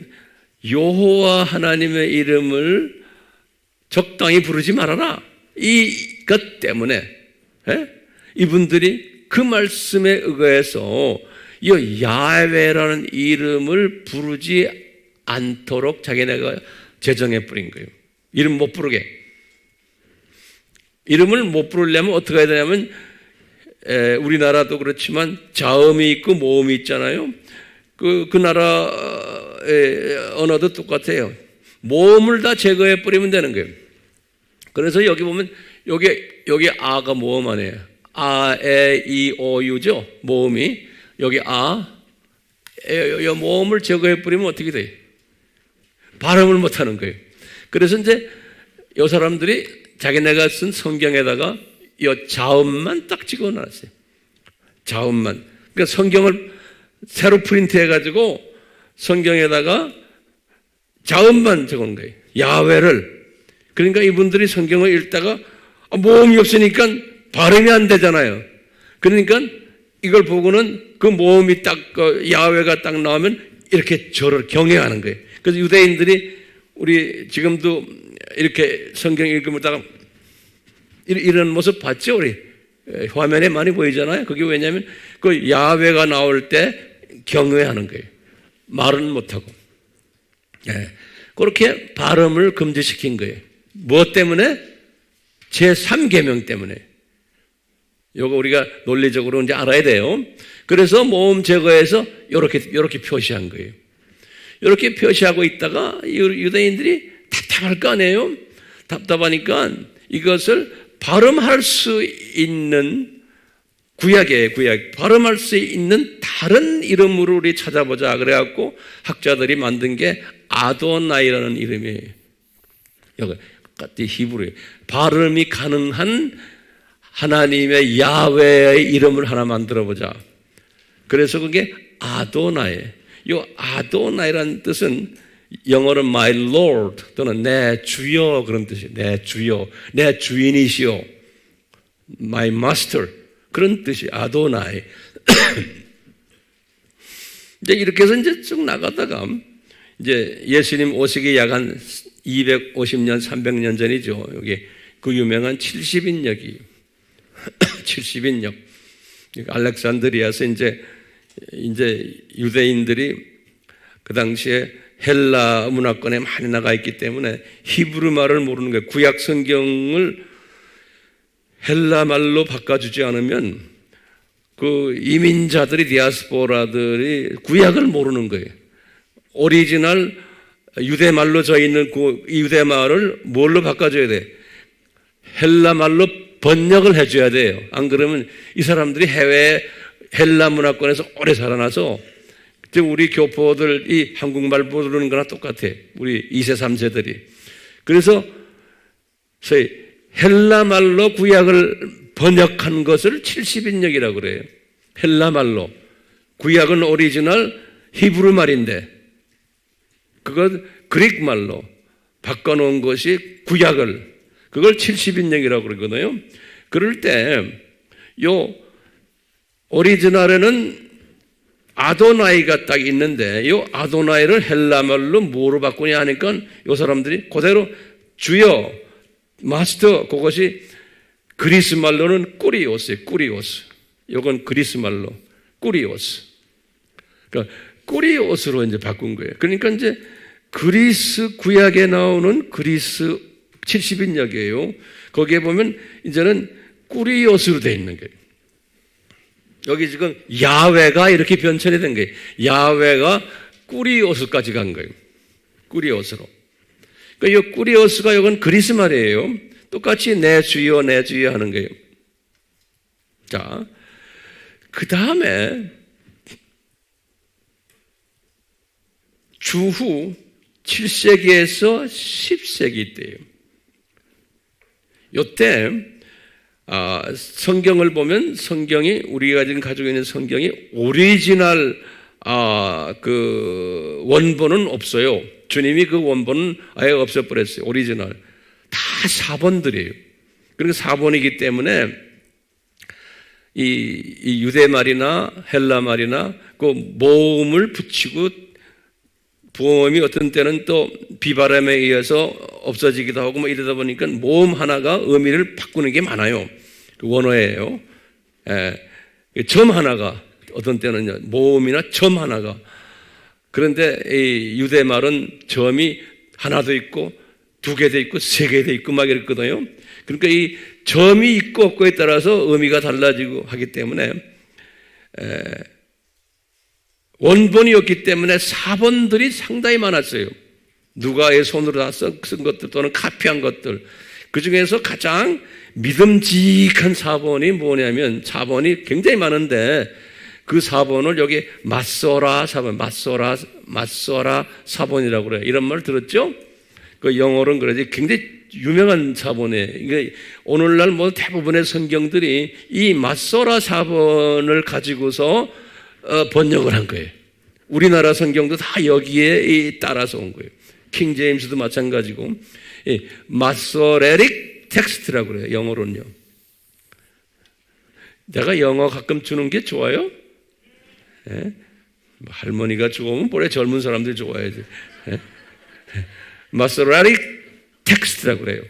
A: 여호와 하나님의 이름을 적당히 부르지 말아라. 이것 때문에 이분들이 그 말씀에 의거해서 이 야훼라는 이름을 부르지 않도록 자기네가 제정해 버린 거예요. 이름 못 부르게. 이름을 못 부르려면 어떻게 해야 되냐면 우리나라도 그렇지만 자음이 있고 모음이 있잖아요. 그 나라의 언어도 똑같아요. 모음을 다 제거해 버리면 되는 거예요. 그래서 여기 보면 여기 아가 모음 아니에요. 아, 에, 이, 오, 유죠. 모음이 여기 이 모음을 제거해 버리면 어떻게 돼요? 발음을 못 하는 거예요. 그래서 이제 이 사람들이 자기네가 쓴 성경에다가 이 자음만 딱 찍어 놨어요. 자음만. 그러니까 성경을 새로 프린트 해가지고 성경에다가 자음만 적은 거예요. 야훼를. 그러니까 이분들이 성경을 읽다가 모음이 없으니까 발음이 안 되잖아요. 그러니까 이걸 보고는 그 모음이 딱 야훼가 딱 나오면 이렇게 저를 경외하는 거예요. 그래서 유대인들이 우리 지금도 이렇게 성경 읽으면다가 이런 모습 봤죠? 우리 화면에 많이 보이잖아요. 그게 왜냐하면 그 야훼가 나올 때 경외하는 거예요. 말은 못하고. 그렇게 발음을 금지시킨 거예요. 무엇 때문에? 제3계명 때문에. 이거 우리가 논리적으로 이제 알아야 돼요. 그래서 모음 제거해서 이렇게 표시한 거예요. 이렇게 표시하고 있다가 유대인들이 답답할 거 아니에요? 답답하니까 이것을 발음할 수 있는 구약이에요, 구약. 발음할 수 있는 다른 이름으로 우리 찾아보자. 그래갖고 학자들이 만든 게 아도나이라는 이름이에요. 여기 히브리어예요. 발음이 가능한 하나님의 야훼의 이름을 하나 만들어 보자. 그래서 그게 아도나이. 이 아도나이라는 뜻은 영어로 my lord 또는 내 주여 그런 뜻이에요. 내 주여, 내 주인이시여, my master 그런 뜻이 아도나이. 이제 이렇게 해서 이제 쭉 나가다가 이제 예수님 오시기 약 한 250년, 300년 전이죠. 여기 그 유명한 70인역이 70인역. 알렉산드리아에서 이제 유대인들이 그 당시에 헬라 문화권에 많이 나가 있기 때문에 히브리 말을 모르는 거예요. 구약 성경을 헬라 말로 바꿔주지 않으면 그 이민자들이 디아스포라들이 구약을 모르는 거예요. 오리지널 유대 말로 져 있는 그 유대 말을 뭘로 바꿔줘야 돼? 헬라 말로 번역을 해줘야 돼요. 안 그러면 이 사람들이 해외 헬라 문화권에서 오래 살아나서 우리 교포들이 한국말 모르는 거나 똑같아. 우리 2세, 3세들이. 그래서 소위 헬라 말로 구약을 번역한 것을 70인역이라고 그래요. 헬라 말로. 구약은 오리지널 히브리 말인데 그것 그릭 말로 바꿔놓은 것이 구약을 그걸 70인역이라고 그러거든요. 그럴 때 요 오리지널에는 아도나이가 딱 있는데 이 아도나이를 헬라말로 뭐로 바꾸냐 하니까 이 사람들이 그대로 주여, 마스터 그것이 그리스 말로는 꾸리오스예요. 꾸리오스. 이건 그리스 말로 꾸리오스. 그러니까 꾸리오스로 이제 바꾼 거예요. 그러니까 이제 그리스 구약에 나오는 그리스 70인역이에요. 거기에 보면 이제는 꾸리오스로 되어 있는 거예요. 여기 지금 야훼가 이렇게 변천이 된 거예요. 야훼가 꾸리오스까지 간 거예요. 꾸리오스로. 그러니까 이 꾸리오스가 이건 그리스 말이에요. 똑같이 내 주여 내 주여 하는 거예요. 자, 그 다음에 주후 7세기에서 10세기 때예요. 이때 성경을 보면 성경이 우리가 지금 가지고 있는 성경이 오리지널 그 원본은 없어요. 주님이 그 원본은 아예 없애버렸어요. 오리지널 다 사본들이에요. 그러니까 사본이기 때문에 이 유대 말이나 헬라 말이나 그 모음을 붙이고 부음이 어떤 때는 또 비바람에 의해서 없어지기도 하고 뭐 이러다 보니까 모음 하나가 의미를 바꾸는 게 많아요. 그 원어예요. 점 하나가 어떤 때는 모음이나 점 하나가. 그런데 이 유대 말은 점이 하나도 있고 두 개도 있고 세 개도 있고 막 이랬거든요. 그러니까 이 점이 있고 없고에 따라서 의미가 달라지고 하기 때문에 원본이었기 때문에 사본들이 상당히 많았어요. 누가의 손으로 다 쓴 것들 또는 카피한 것들. 그 중에서 가장 믿음직한 사본이 뭐냐면 사본이 굉장히 많은데 그 사본을 여기 맞서라 사본, 맞서라 사본이라고 그래요. 이런 말 들었죠? 그 영어로는 그러지 굉장히 유명한 사본이에요. 그러니까 오늘날 뭐 대부분의 성경들이 이 맞서라 사본을 가지고서 번역을 한 거예요. 우리나라 성경도 다 여기에 따라서 온 거예요. 킹 제임스도 마찬가지고 마소레릭 텍스트라고 그래요. 영어로는요. 내가 영어 가끔 주는 게 좋아요? 예? 할머니가 좋으면 뭐래 젊은 사람들이 좋아야지. 예? 마소레릭 텍스트라고 그래요.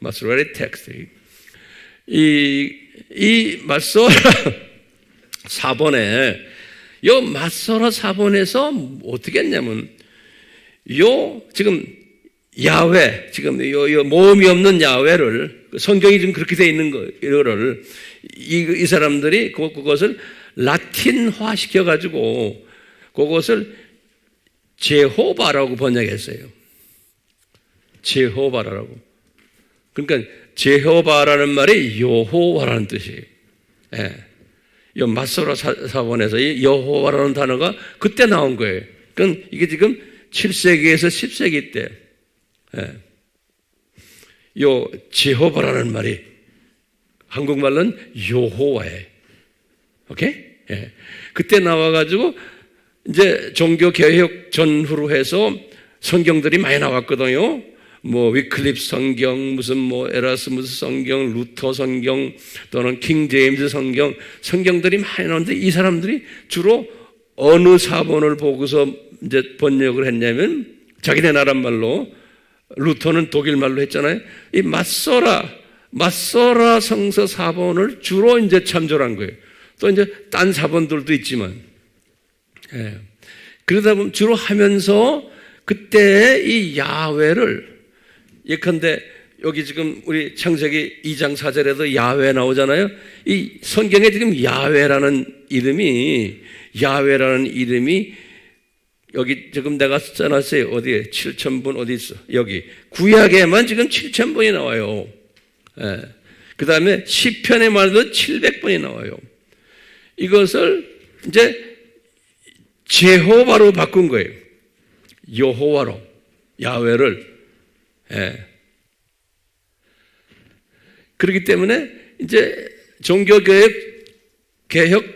A: 마소레릭 텍스트. 이 마소라 사본에 요 마소라 사본에서 어떻게 했냐면 지금 야훼 지금 요 모음이 없는 야훼를 성경이 지금 그렇게 돼 있는 거를 이 사람들이 그것을 라틴화 시켜 가지고 그것을 제호바라고 번역했어요. 제호바라고. 그러니까 제호바라는 말이 여호와라는 뜻이에요. 예. 이 마소라 사본에서 이 여호와라는 단어가 그때 나온 거예요. 그러니까 이게 지금 7세기에서 10세기 때, 요 제호바라는 말이 한국말로는 여호와예요. 오케이? 예. 그때 나와가지고 이제 종교개혁 전후로 해서 성경들이 많이 나왔거든요. 뭐 위클립 성경, 무슨 뭐 에라스무스 성경, 루터 성경, 또는 킹 제임스 성경, 성경들이 많이 나오는데 이 사람들이 주로 어느 사본을 보고서 이제 번역을 했냐면 자기네 나라 말로, 루터는 독일 말로 했잖아요. 이 맞서라 성서 사본을 주로 이제 참조한 거예요. 또 이제 딴 사본들도 있지만, 예. 그러다 보면 주로 하면서 그때 이 야훼를, 예컨대 여기 지금 우리 창세기 2장 4절에도 야훼 나오잖아요. 이 성경에 지금 야훼라는 이름이 여기 지금 내가 써놨어요. 어디에? 7,000번 어디 있어? 여기. 구약에만 지금 7,000번이 나와요. 예. 그 다음에 시편의 말도 700번이 나와요. 이것을 이제 제호와로 바꾼 거예요. 여호와로. 야훼를. 예. 그렇기 때문에 이제 종교개혁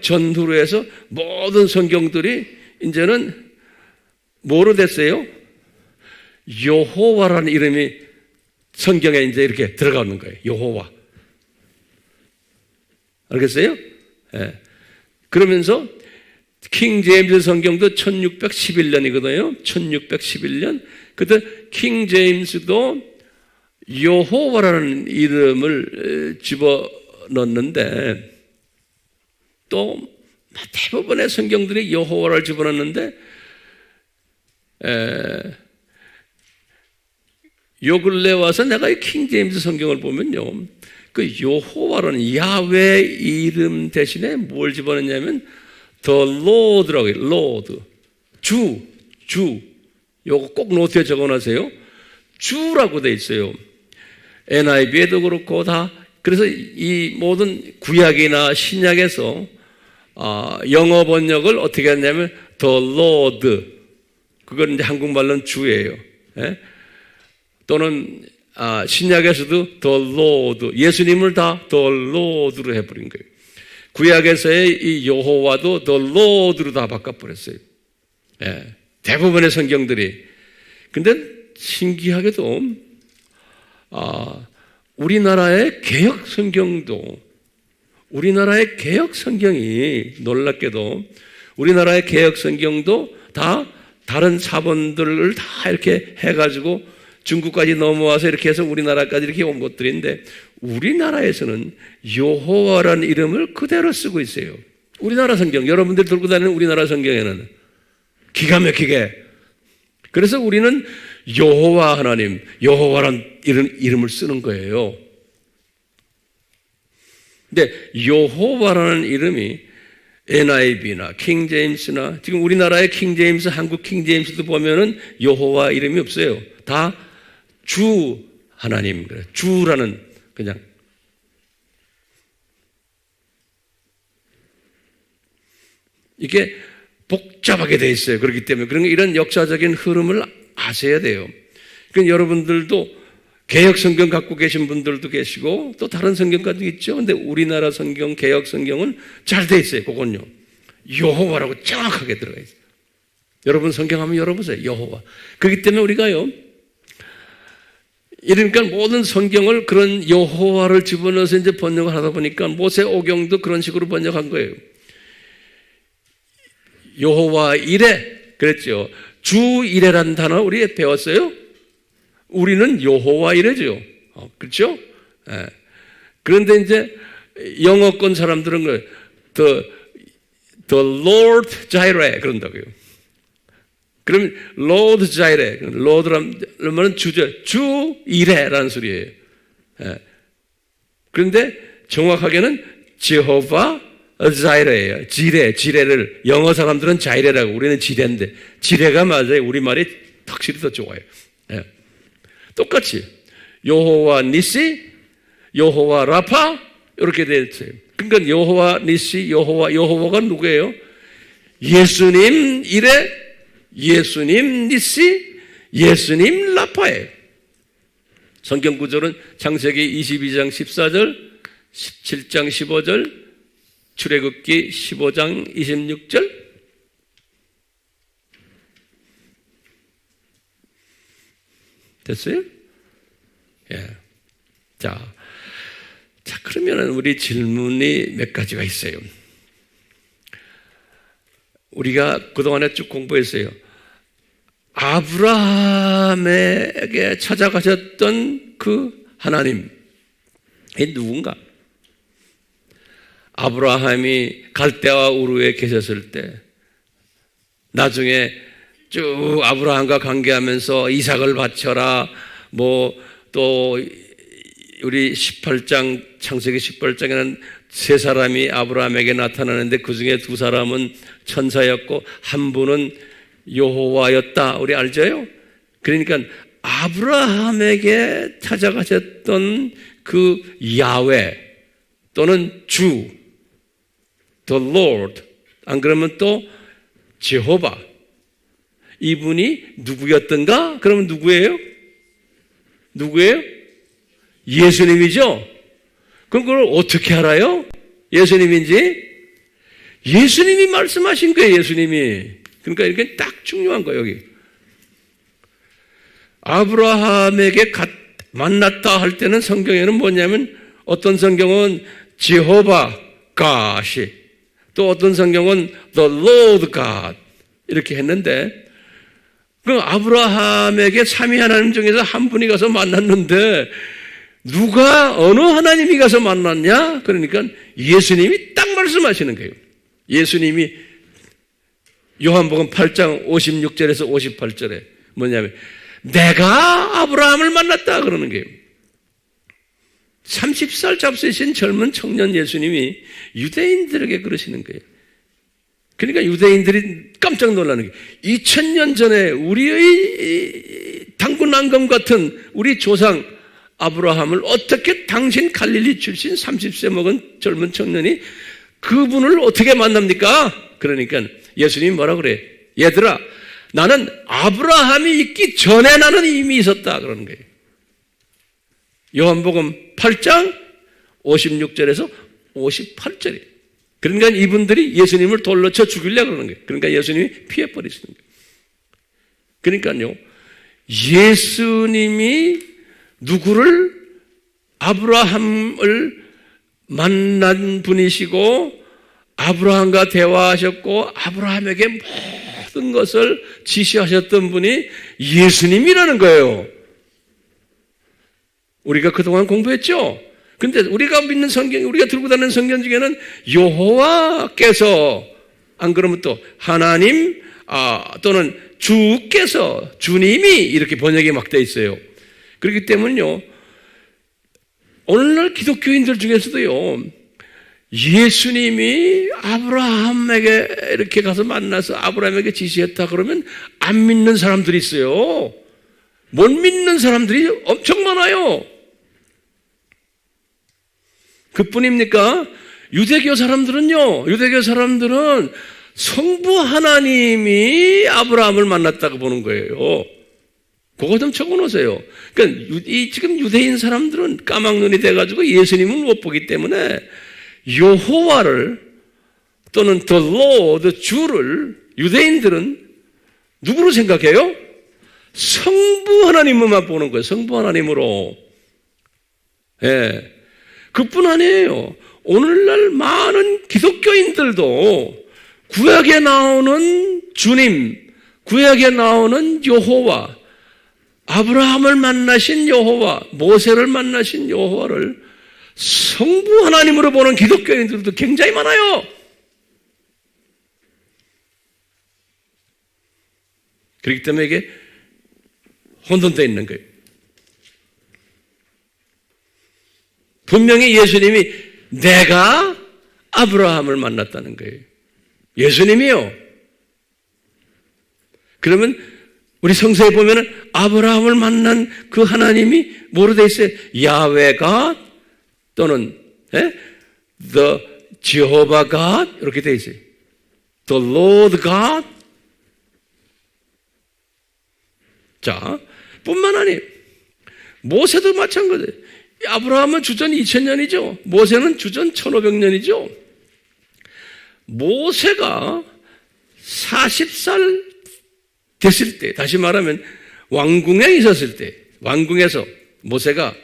A: 전후로 해서 모든 성경들이 이제는 뭐로 됐어요? 여호와라는 이름이 성경에 이제 이렇게 들어가는 거예요. 여호와. 알겠어요? 예. 그러면서 킹 제임스 성경도 1611년이거든요. 1611년. 그때 킹 제임스도 여호와라는 이름을 집어넣는데, 또 대부분의 성경들이 여호와를 집어넣는데, 요 근래 와서 내가 이 킹 제임스 성경을 보면요, 그 여호와라는 야훼 이름 대신에 뭘 집어넣냐면 The Lord라고 해요. Lord. 주. 요거 꼭 노트에 적어놔세요. 주라고 돼 있어요. NIV에도 그렇고 다. 그래서 이 모든 구약이나 신약에서 영어 번역을 어떻게 했냐면 The Lord. 그건 이제 한국말로는 주예요. 예? 또는 신약에서도 The Lord. 예수님을 다 The Lord로 해버린 거예요. 구약에서의 이 여호와도 The Lord로 다 바꿔버렸어요. 예. 대부분의 성경들이. 근데 신기하게도 우리나라의 개혁 성경이 놀랍게도 우리나라의 개혁 성경도 다 다른 사본들을 다 이렇게 해가지고 중국까지 넘어와서 이렇게 해서 우리나라까지 이렇게 온 것들인데, 우리나라에서는 여호와라는 이름을 그대로 쓰고 있어요. 우리나라 성경, 여러분들 들고 다니는 우리나라 성경에는 기가 막히게. 그래서 우리는 여호와 하나님, 여호와라는 이름을 쓰는 거예요. 근데 여호와라는 이름이 NIV나 킹 제임스나, 지금 우리나라의 킹 제임스, 한국 킹 제임스도 보면은 여호와 이름이 없어요. 다 주 하나님, 주라는 그냥. 이게 복잡하게 돼 있어요. 그렇기 때문에 그런 이런 역사적인 흐름을 아셔야 돼요. 그러니까 여러분들도 개혁 성경 갖고 계신 분들도 계시고 또 다른 성경까지 있죠. 근데 우리나라 성경, 개혁 성경은 잘 돼 있어요. 그건요. 여호와라고 정확하게 들어가 있어요. 여러분 성경 한번 열어보세요. 여호와. 그렇기 때문에 우리가요, 이러니까 모든 성경을 그런 여호와를 집어넣어서 이제 번역을 하다 보니까 모세오경도 그런 식으로 번역한 거예요. 여호와 이레 그랬죠. 주 이레라는 단어 우리 배웠어요? 우리는 여호와 이레죠. 그렇죠? 예. 그런데 이제 영어권 사람들은 the Lord Jireh 그런다고요. 그러면 Lord Jireh, Lord라면 주죠. 주 이레라는 소리예요. 예. 그런데 정확하게는 Jehovah Jireh예요. 지레를 영어 사람들은 자이레라고, 우리는 지레인데 지레가 맞아요. 우리말이 확실히 더 좋아요. 예. 똑같이 여호와 니시, 여호와 라파 이렇게 되어 있어요. 그러니까 여호와 니시, 여호와가 누구예요? 예수님 이레, 예수님 니시, 예수님 라파예요. 성경 구절은 창세기 22장 14절, 17장 15절, 출애굽기 15장 26절. 됐어요? 예. 자, 그러면 우리 질문이 몇 가지가 있어요. 우리가 그동안에 쭉 공부했어요. 아브라함에게 찾아가셨던 그 하나님, 이 누군가? 아브라함이 갈대아 우르에 계셨을 때, 나중에 쭉 아브라함과 관계하면서 이삭을 바쳐라, 또 우리 18장, 창세기 18장에는 세 사람이 아브라함에게 나타나는데 그 중에 두 사람은 천사였고 한 분은 여호와였다. 우리 알죠요? 그러니까 아브라함에게 찾아가셨던 그 야훼 또는 주, the Lord, 안 그러면 또 제호바, 이분이 누구였던가? 그러면 누구예요? 예수님이죠? 그럼 그걸 어떻게 알아요? 예수님인지? 예수님이 말씀하신 거예요, 예수님이. 그러니까 이게 딱 중요한 거예요, 여기. 아브라함에게 만났다 할 때는 성경에는 뭐냐면 어떤 성경은 제호바 갓이, 또 어떤 성경은 the Lord God 이렇게 했는데, 그 아브라함에게 삼위 하나님 중에서 한 분이 가서 만났는데 누가 어느 하나님이 가서 만났냐? 그러니까 예수님이 딱 말씀하시는 거예요. 예수님이 요한복음 8장 56절에서 58절에 뭐냐면 내가 아브라함을 만났다 그러는 거예요. 30살 잡수신 젊은 청년 예수님이 유대인들에게 그러시는 거예요. 그러니까 유대인들이 깜짝 놀라는 게 2000년 전에 우리의 당군왕검 같은 우리 조상 아브라함을 어떻게 당신 갈릴리 출신 30세 먹은 젊은 청년이 그분을 어떻게 만납니까? 그러니까 예수님이 뭐라 그래? 얘들아, 나는 아브라함이 있기 전에 나는 이미 있었다 그러는 거예요. 요한복음 8장 56절에서 58절이에요. 그러니까 이분들이 예수님을 돌로 쳐 죽이려고 그러는 거예요. 그러니까 예수님이 피해버리시는 거예요. 그러니까요, 예수님이 누구를? 아브라함을 만난 분이시고 아브라함과 대화하셨고 아브라함에게 모든 것을 지시하셨던 분이 예수님이라는 거예요. 우리가 그동안 공부했죠? 근데 우리가 믿는 성경, 우리가 들고 다니는 성경 중에는 여호와께서, 안 그러면 또 하나님, 또는 주께서, 주님이 이렇게 번역이 막 돼 있어요. 그렇기 때문에요, 오늘날 기독교인들 중에서도요, 예수님이 아브라함에게 이렇게 가서 만나서 아브라함에게 지시했다 그러면 안 믿는 사람들이 있어요. 못 믿는 사람들이 엄청 많아요. 그뿐입니까? 유대교 사람들은 성부 하나님이 아브라함을 만났다고 보는 거예요. 그거 좀 적어놓으세요. 그러니까 지금 유대인 사람들은 까막눈이 돼가지고 예수님을 못 보기 때문에 여호와를 또는 the Lord, 주를 유대인들은 누구로 생각해요? 성부 하나님만 보는 거예요. 성부 하나님으로. 예. 그뿐 아니에요. 오늘날 많은 기독교인들도 구약에 나오는 주님, 구약에 나오는 여호와, 아브라함을 만나신 여호와, 모세를 만나신 여호와를 성부 하나님으로 보는 기독교인들도 굉장히 많아요. 그렇기 때문에 이게 혼돈되어 있는 거예요. 분명히 예수님이 내가 아브라함을 만났다는 거예요. 예수님이요. 그러면 우리 성서에 보면은 아브라함을 만난 그 하나님이 뭐로 되어 있어요? 야훼가 또는 the Jehovah God 이렇게 되어 있어요. The Lord God. 자, 뿐만 아니에요. 모세도 마찬가지예요. 아브라함은 주전 2000년이죠. 모세는 주전 1500년이죠. 모세가 40살 됐을 때, 다시 말하면 왕궁에 있었을 때, 왕궁에서 모세가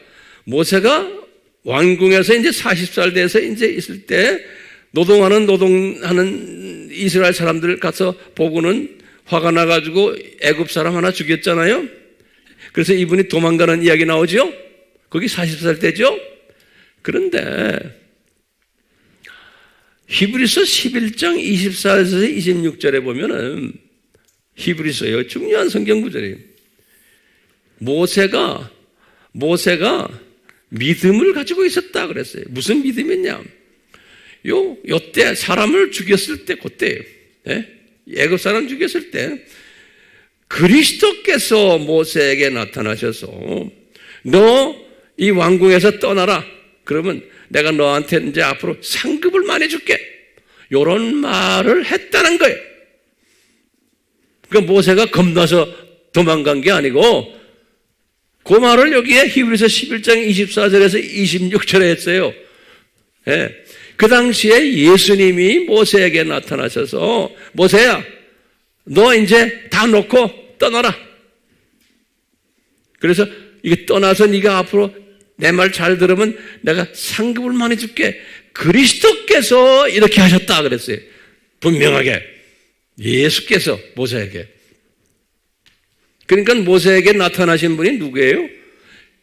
A: 왕궁에서 이제 40살 돼서 이제 있을 때 노동하는 이스라엘 사람들 가서 보고는 화가 나가지고 애굽 사람 하나 죽였잖아요. 그래서 이분이 도망가는 이야기 나오죠. 거기 40살 때죠. 그런데 히브리서 11장 24에서 26절에 보면은 히브리서요, 중요한 성경 구절이에요. 모세가 믿음을 가지고 있었다 그랬어요. 무슨 믿음이었냐? 요때 사람을 죽였을 때 그때예요. 애굽 사람 죽였을 때 그리스도께서 모세에게 나타나셔서 너 이 왕궁에서 떠나라. 그러면 내가 너한테 이제 앞으로 상급을 많이 줄게. 요런 말을 했다는 거예요. 그러니까 모세가 겁나서 도망간 게 아니고 그 말을 여기에 히브리서 11장 24절에서 26절에 했어요. 그 당시에 예수님이 모세에게 나타나셔서 모세야, 너 이제 다 놓고 떠나라. 그래서 이게 떠나서 네가 앞으로 내 말 잘 들으면 내가 상급을 많이 줄게. 그리스도께서 이렇게 하셨다 그랬어요. 분명하게 예수께서 모세에게. 그러니까 모세에게 나타나신 분이 누구예요?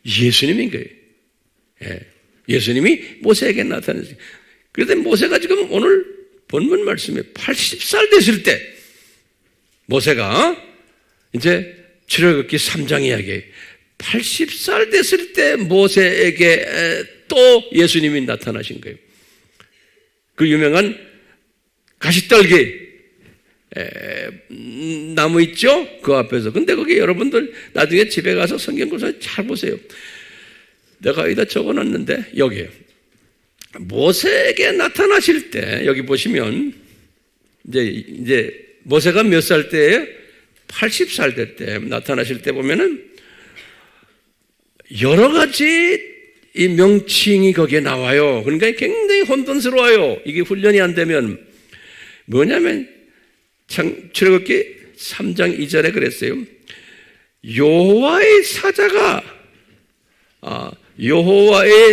A: 예수님인 거예요. 예수님이 모세에게 나타났어요. 그런데 모세가 지금 오늘 본문 말씀에 80살 됐을 때 모세가 이제 출애굽기 3장 이야기 80살 됐을 때 모세에게 또 예수님이 나타나신 거예요. 그 유명한 가시떨기 나무 있죠? 그 앞에서. 근데 거기 여러분들 나중에 집에 가서 성경 구절 잘 보세요. 내가 여기다 적어놨는데 여기에요. 모세에게 나타나실 때 여기 보시면 이제 모세가 몇 살 때예요? 80살 될 때 나타나실 때 보면은 여러 가지 이 명칭이 거기에 나와요. 그러니까 굉장히 혼돈스러워요. 이게 훈련이 안 되면 뭐냐면 출애굽기 3장 2절에 그랬어요. 여호와의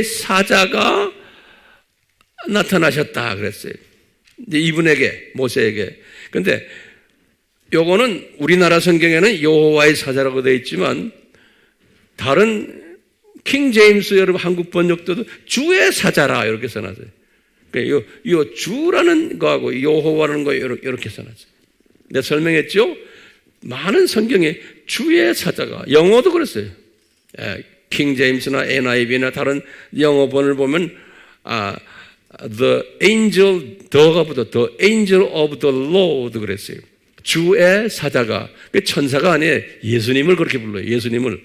A: 사자가 나타나셨다 그랬어요. 이제 이분에게 모세에게. 근데 요거는 우리나라 성경에는 여호와의 사자라고 되어 있지만 다른 킹 제임스 여러분 한국 번역도 주의 사자라 이렇게 써놨어요. 그러니까 요 주라는 거하고 여호와라는 거 이렇게 써놨어요. 내가 설명했죠? 많은 성경에 주의 사자가 영어도 그랬어요. 킹 제임스나 NIV나 다른 영어본을 보면 the angel the angel of the Lord 그랬어요. 주의 사자가 천사가 아니에요. 예수님을 그렇게 불러요. 예수님을.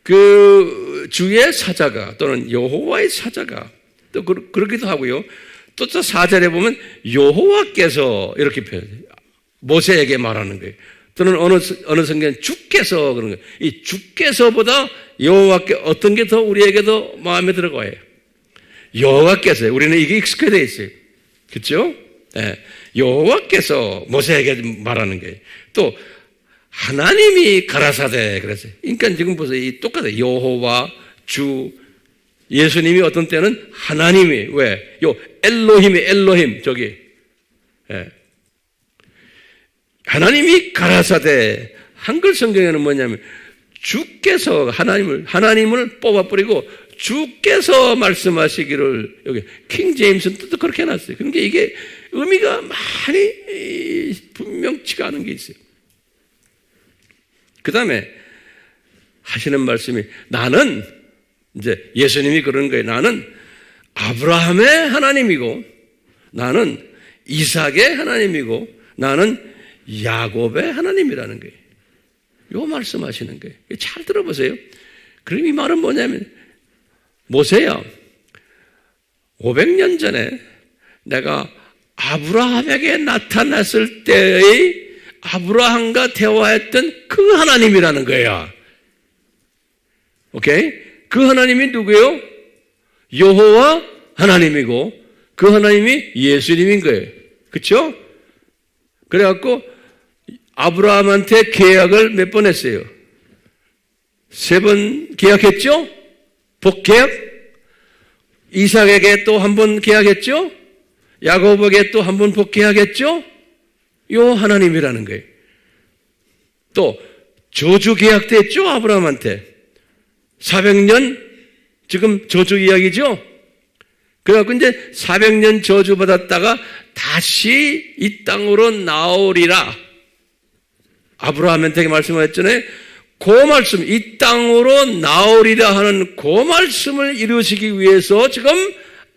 A: 그 주의 사자가 또는 여호와의 사자가 또 그러기도 하고요. 또 4절에 보면 여호와께서 이렇게 표현해요. 모세에게 말하는 거예요. 또는 어느 성경은 주께서 그런 거예요. 이 주께서보다 여호와께 어떤 게 더 우리에게 더 마음에 들어가요? 여호와께서. 우리는 이게 익숙해져 있어요. 그렇죠? 여호와께서 모세에게 말하는 거예요. 또 하나님이 가라사대 그랬어요. 그러니까 지금 보세요. 이 똑같아요. 여호와, 주, 예수님이 어떤 때는 하나님이 왜? 엘로힘 저기. 하나님이 가라사대. 한글 성경에는 뭐냐면 주께서 하나님을 뽑아버리고 주께서 말씀하시기를 여기 킹 제임스는 또 그렇게 해놨어요. 그러니까 이게 의미가 많이 분명치가 않은 게 있어요. 그 다음에 하시는 말씀이 나는 이제 예수님이 그런 거예요. 나는 아브라함의 하나님이고 나는 이삭의 하나님이고 나는 야곱의 하나님이라는 거예요. 요 말씀하시는 거예요. 잘 들어보세요. 그럼 이 말은 뭐냐면 모세야 500년 전에 내가 아브라함에게 나타났을 때의 아브라함과 대화했던 그 하나님이라는 거야. 오케이? 그 하나님이 누구예요? 여호와 하나님이고 그 하나님이 예수님인 거예요. 그렇죠? 그래갖고 아브라함한테 계약을 몇 번 했어요? 3번 계약했죠? 복계약? 이삭에게 또 한 번 계약했죠? 야곱에게 또 한 번 복계약했죠? 요 하나님이라는 거예요. 또 저주 계약도 했죠? 아브라함한테 400년 지금 저주 이야기죠? 그래갖고 이제 400년 저주 받았다가 다시 이 땅으로 나오리라 아브라함한테 말씀하셨잖아요. 그 말씀, 이 땅으로 나오리라 하는 그 말씀을 이루시기 위해서 지금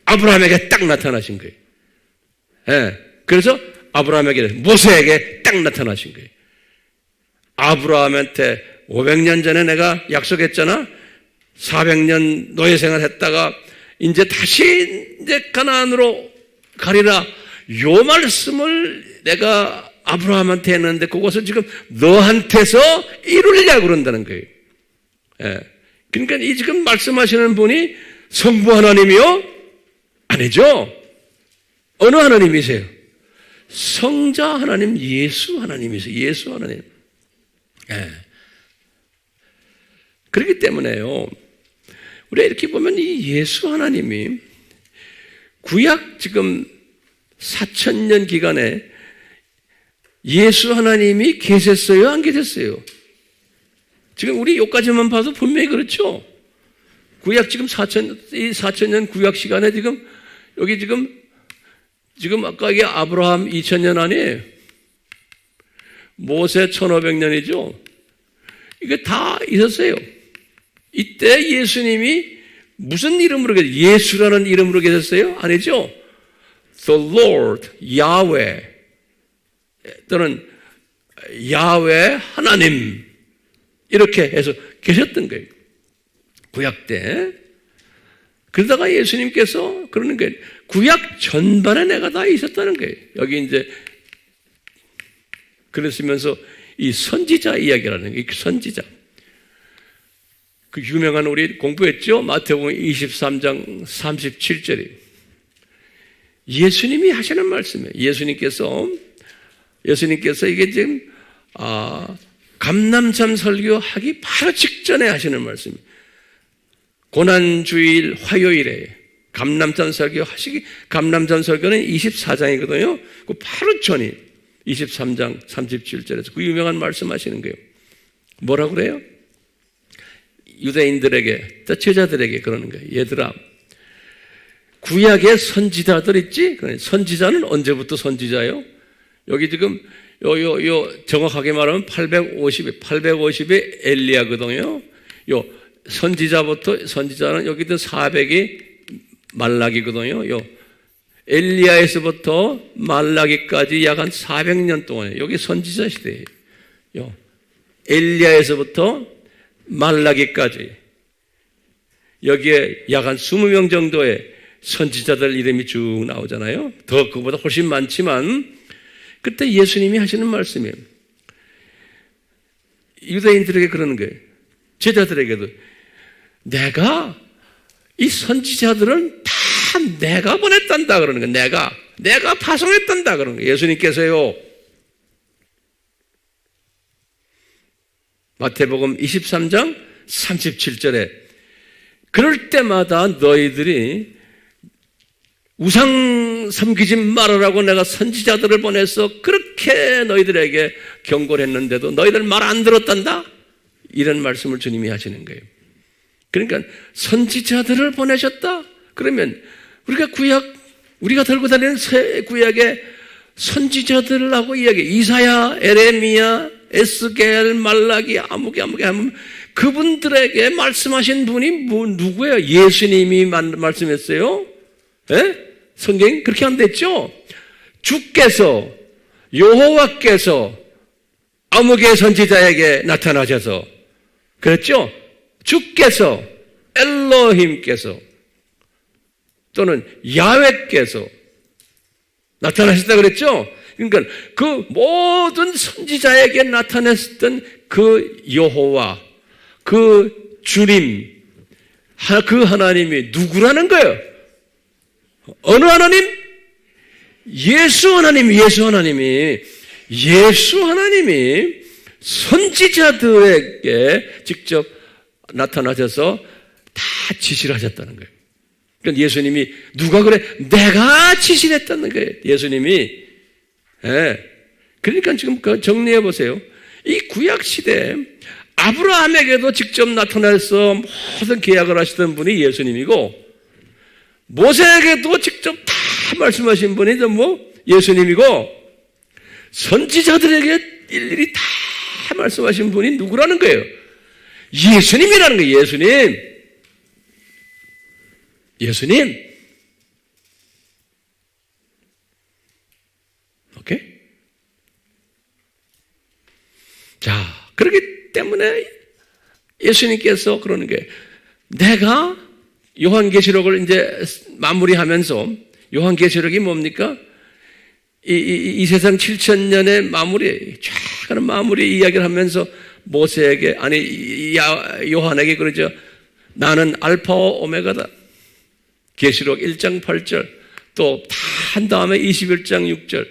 A: 아브라함에게 딱 나타나신 거예요. 예. 그래서 아브라함에게, 모세에게 딱 나타나신 거예요. 아브라함한테 500년 전에 내가 약속했잖아. 400년 노예 생활 했다가 이제 다시 이제 가나안으로 가리라. 요 말씀을 내가 아브라함한테 했는데 그것을 지금 너한테서 이루려고 그런다는 거예요. 예. 그러니까 이 지금 말씀하시는 분이 성부 하나님이요? 아니죠. 어느 하나님이세요? 성자 하나님, 예수 하나님이세요. 예수 하나님. 예. 그렇기 때문에요. 우리가 이렇게 보면 이 예수 하나님이 구약 지금 4000년 기간에 예수 하나님이 계셨어요? 안 계셨어요? 지금 우리 여기까지만 봐도 분명히 그렇죠? 구약 지금 4000년 구약 시간에 지금 여기 지금 아까 이게 아브라함 2000년 아니에요? 모세 1500년이죠? 이게 다 있었어요. 이때 예수님이 무슨 이름으로 계셨어요? 예수라는 이름으로 계셨어요? 아니죠? The Lord, 야훼 또는 야훼 하나님 이렇게 해서 계셨던 거예요. 구약 때. 그러다가 예수님께서 그러는 거예요. 구약 전반에 내가 다 있었다는 거예요. 여기 이제 그랬으면서 이 선지자 이야기라는 게 선지자. 그 유명한 우리 공부했죠? 마태복음 23장 37절이 예수님이 하시는 말씀이에요. 예수님께서 이게 지금 감람산 설교하기 바로 직전에 하시는 말씀이에요. 고난주일 화요일에 감람산 설교는 24장이거든요. 그 바로 전이 23장 37절에서 그 유명한 말씀 하시는 거예요. 뭐라고 그래요? 유대인들에게, 또 제자들에게 그러는 거예요. 얘들아, 구약의 선지자들 있지? 선지자는 언제부터 선지자예요? 여기 지금 정확하게 말하면 850에 엘리야거든요. 선지자는 여기도 400이 말라기거든요. 엘리야에서부터 말라기까지 약 한 400년 동안에 여기 선지자 시대예요. 엘리야에서부터 말라기까지 여기에 약 한 20명 정도의 선지자들 이름이 쭉 나오잖아요. 더 그보다 훨씬 많지만 그때 예수님이 하시는 말씀이에요. 유대인들에게 그러는 거예요. 제자들에게도 내가 이 선지자들은 다 내가 보냈단다 그러는 거예요. 내가 파송했단다 그러는 거예요. 예수님께서요. 마태복음 23장 37절에 그럴 때마다 너희들이 우상 섬기지 말으라고 내가 선지자들을 보내서 그렇게 너희들에게 경고를 했는데도 너희들 말 안 들었단다? 이런 말씀을 주님이 하시는 거예요. 그러니까 선지자들을 보내셨다? 그러면 우리가 들고 다니는 새 구약의 선지자들하고 이야기, 이사야, 에레미야, 에스겔, 말라기, 아무개 하면 그분들에게 말씀하신 분이 누구예요? 예수님이 말씀했어요? 예? 성경이 그렇게 안 됐죠? 주께서, 여호와께서 아무개 선지자에게 나타나셔서 그랬죠? 주께서, 엘로힘께서 또는 야훼께서 나타나셨다 그랬죠? 그러니까 그 모든 선지자에게 나타냈던 그 여호와, 그 주님, 그 하나님이 누구라는 거예요? 어느 하나님? 예수 하나님이 선지자들에게 직접 나타나셔서 다 지시를 하셨다는 거예요. 그러니까 예수님이 누가 그래? 내가 지시를 했다는 거예요. 예수님이. 그러니까 지금 정리해 보세요. 이 구약 시대에 아브라함에게도 직접 나타나서 모든 계약을 하시던 분이 예수님이고, 모세에게도 직접 다 말씀하신 분이 예수님이고, 선지자들에게 일일이 다 말씀하신 분이 누구라는 거예요? 예수님이라는 거예요. 예수님. 오케이? 자, 그렇기 때문에 예수님께서 그러는 게, 내가 요한계시록을 이제 마무리하면서, 요한계시록이 뭡니까? 이 세상 7,000년의 쫙 마무리 이야기를 하면서 모세에게, 요한에게 그러죠. 나는 알파와 오메가다. 계시록 1장 8절, 또 다 한 다음에 21장 6절,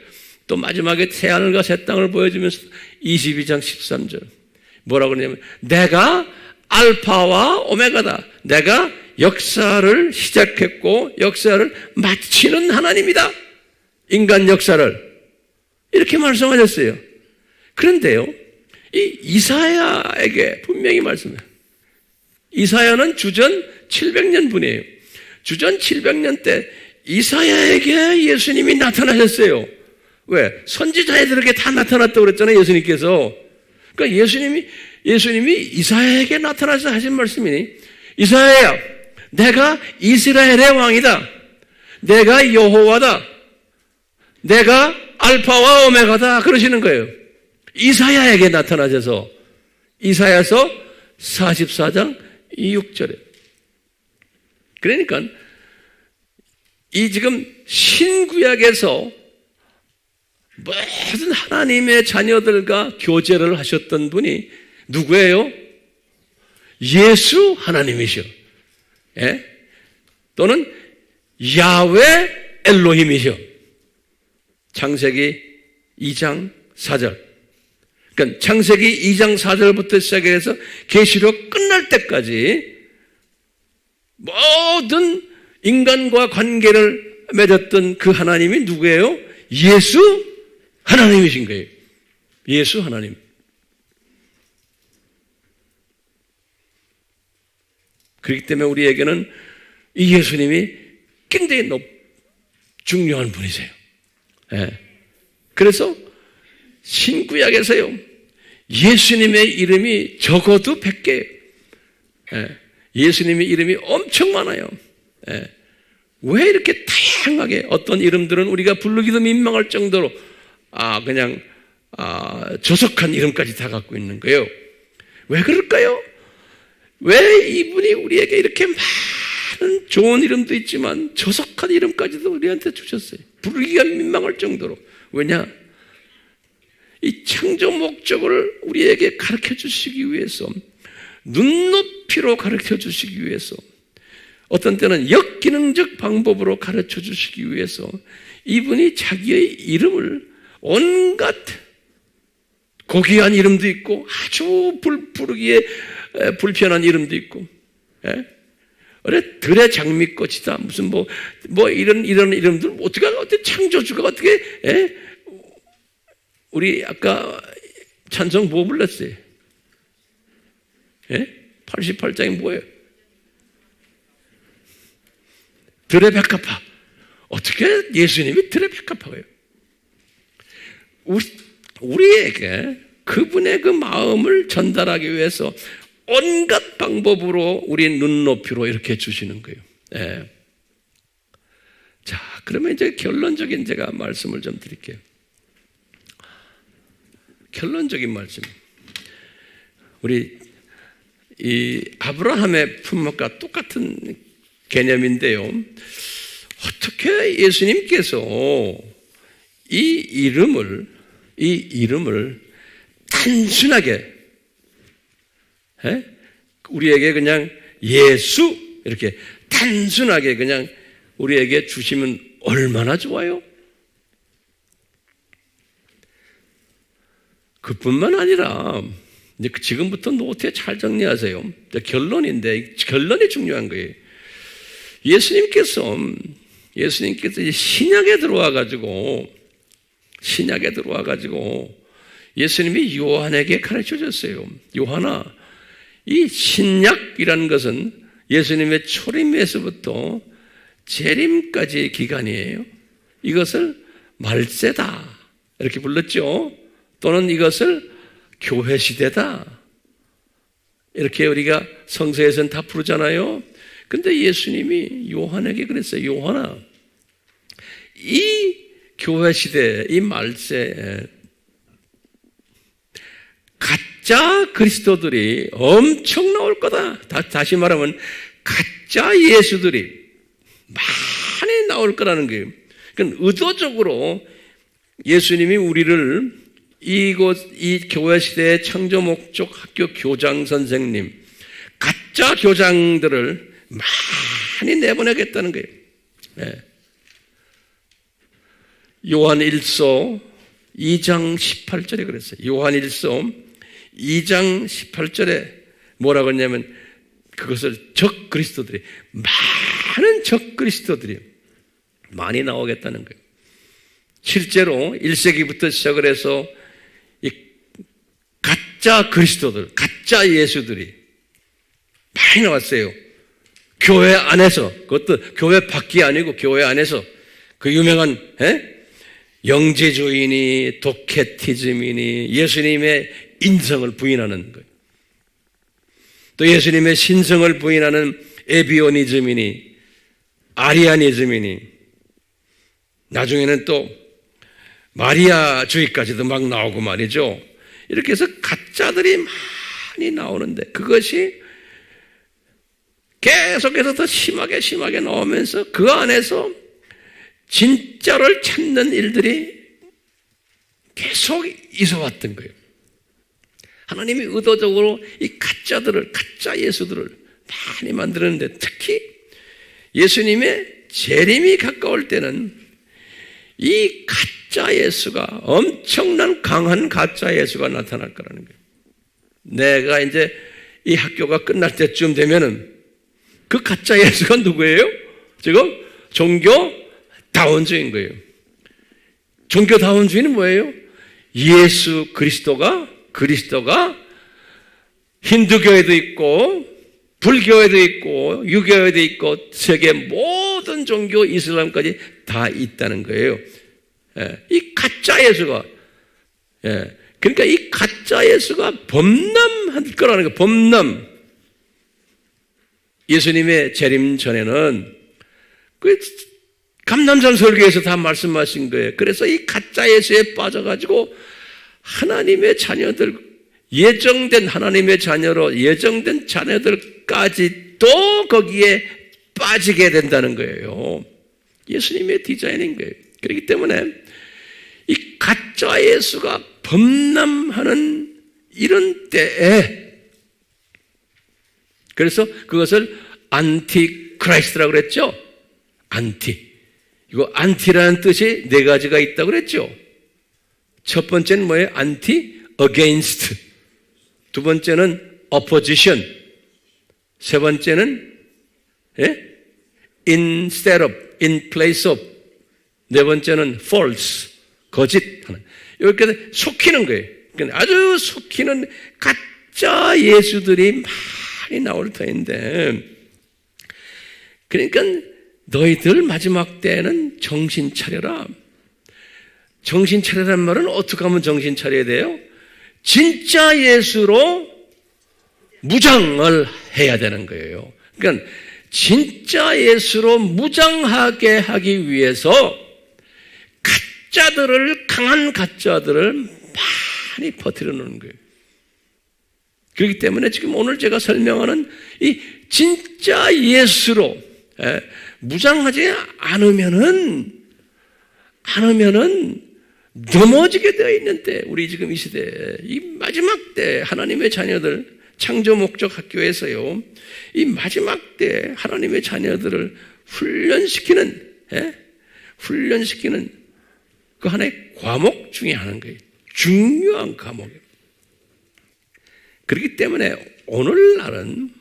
A: 또 마지막에 새하늘과 새 땅을 보여주면서 22장 13절. 뭐라고 그러냐면, 내가 알파와 오메가다. 내가 역사를 시작했고 역사를 마치는 하나님이다. 인간 역사를. 이렇게 말씀하셨어요. 그런데요, 이 이사야에게 분명히 말씀해요. 이사야는 주전 700년 분이에요. 주전 700년 때 이사야에게 예수님이 나타나셨어요. 왜? 선지자들에게 다 나타났다고 그랬잖아요, 예수님께서. 그러니까 예수님이 이사야에게 나타나서 하신 말씀이니, 이사야야, 내가 이스라엘의 왕이다. 내가 여호와다. 내가 알파와 오메가다. 그러시는 거예요. 이사야에게 나타나셔서, 이사야서 44장 6절에. 그러니까 이 지금 신구약에서 모든 하나님의 자녀들과 교제를 하셨던 분이 누구예요? 예수 하나님이셔. 또는 야훼 엘로힘이셔. 창세기 2장 4절. 그러니까 창세기 2장 4절부터 시작해서 계시록 끝날 때까지 모든 인간과 관계를 맺었던 그 하나님이 누구예요? 예수 하나님이신 거예요. 예수 하나님. 그렇기 때문에 우리에게는 이 예수님이 굉장히 중요한 분이세요. 그래서 신구약에서요, 예수님의 이름이 적어도 100개예요. 예수님의 이름이 엄청 많아요. 왜 이렇게 다양하게, 어떤 이름들은 우리가 부르기도 민망할 정도로 그냥 조속한 이름까지 다 갖고 있는 거예요. 왜 그럴까요? 왜 이분이 우리에게 이렇게 많은 좋은 이름도 있지만 조속한 이름까지도 우리한테 주셨어요? 부르기가 민망할 정도로. 왜냐? 이 창조 목적을 우리에게 가르쳐 주시기 위해서, 눈높이로 가르쳐 주시기 위해서, 어떤 때는 역기능적 방법으로 가르쳐 주시기 위해서 이분이 자기의 이름을 온갖 고귀한 이름도 있고 아주 부르기에 불편한 이름도 있고, 들의 장미꽃이다, 무슨 이런 이름들, 어떻게 창조주가 어떻게, 우리 아까 찬송 뭐 불렀어요? 88장이 뭐예요? 들의 백합화. 어떻게 예수님이 들의 백합화예요? 우리에게 그분의 그 마음을 전달하기 위해서 온갖 방법으로 우리 눈높이로 이렇게 주시는 거예요. 자, 그러면 이제 결론적인 제가 말씀을 좀 드릴게요. 결론적인 말씀. 우리 이 아브라함의 품목과 똑같은 개념인데요. 어떻게 예수님께서 이 이름을 단순하게 우리에게 그냥 예수 이렇게 단순하게 그냥 우리에게 주시면 얼마나 좋아요? 그뿐만 아니라 이제 지금부터 노트에 잘 정리하세요. 결론인데 결론이 중요한 거예요. 예수님께서 이제 신약에 들어와 가지고 예수님이 요한에게 가르쳐 줬어요. 요한아, 이 신약이라는 것은 예수님의 초림에서부터 재림까지의 기간이에요. 이것을 말세다 이렇게 불렀죠. 또는 이것을 교회 시대다 이렇게 우리가 성서에서는 다 부르잖아요. 근데 예수님이 요한에게 그랬어요. 요한아, 이 교회 시대, 이 말세 가짜 그리스도들이 엄청 나올 거다. 다시 말하면 가짜 예수들이 많이 나올 거라는 거예요. 그러니까 의도적으로 예수님이 우리를 이 교회 시대의 창조 목적 학교 교장 선생님, 가짜 교장들을 많이 내보내겠다는 거예요. 네. 요한 1서 2장 18절에 그랬어요. 요한 1서 2장 18절에 뭐라고 했냐면 그것을 적 그리스도들이, 많은 적 그리스도들이 많이 나오겠다는 거예요. 실제로 1세기부터 시작을 해서 이 가짜 그리스도들, 가짜 예수들이 많이 나왔어요. 교회 안에서, 그것도 교회 밖이 아니고 교회 안에서 그 유명한 영재주의니 도케티즘이니 예수님의 인성을 부인하는 거예요. 또 예수님의 신성을 부인하는 에비오니즘이니 아리아니즘이니 나중에는 또 마리아주의까지도 막 나오고 말이죠. 이렇게 해서 가짜들이 많이 나오는데 그것이 계속해서 더 심하게 나오면서 그 안에서 진짜를 찾는 일들이 계속 있어왔던 거예요. 하나님이 의도적으로 이 가짜 예수들을 많이 만들었는데 특히 예수님의 재림이 가까울 때는 이 가짜 예수가 엄청난 강한 가짜 예수가 나타날 거라는 거예요. 내가 이제 이 학교가 끝날 때쯤 되면은 그 가짜 예수가 누구예요? 지금 종교다원주의인 거예요. 종교다원주의는 뭐예요? 예수 그리스도가 힌두교에도 있고 불교에도 있고 유교에도 있고 세계 모든 종교 이슬람까지 다 있다는 거예요. 이 가짜 예수가 그러니까 이 가짜 예수가 범람할 거라는 거예요. 범람. 예수님의 재림 전에는 그 감남산 설교에서 다 말씀하신 거예요. 그래서 이 가짜 예수에 빠져가지고 하나님의 자녀들, 예정된 하나님의 자녀로 예정된 자녀들까지 또 거기에 빠지게 된다는 거예요. 예수님의 디자인인 거예요. 그렇기 때문에 이 가짜 예수가 범람하는 이런 때에 그래서 그것을 안티크라이스트라고 그랬죠. 이거 안티라는 뜻이 네 가지가 있다고 그랬죠. 첫 번째는 뭐예요? 안티, against. 두 번째는 opposition. 세 번째는 instead of, in place of. 네 번째는 false, 거짓. 이렇게 속이는 거예요. 아주 속이는 가짜 예수들이 많이 나올 터인데, 그러니까 너희들 마지막 때는 정신 차려라. 정신 차리라는 말은 어떻게 하면 정신 차려야 돼요? 진짜 예수로 무장을 해야 되는 거예요. 그러니까 진짜 예수로 무장하게 하기 위해서 강한 가짜들을 많이 퍼뜨려 놓는 거예요. 그렇기 때문에 지금 오늘 제가 설명하는 이 진짜 예수로 무장하지 않으면은 넘어지게 되어 있는데, 우리 지금 이 시대, 이 마지막 때 하나님의 자녀들 창조 목적 학교에서요, 이 마지막 때 하나님의 자녀들을 훈련시키는 그 하나의 과목 중에 하나인 거예요. 중요한 과목이에요. 그렇기 때문에 오늘날은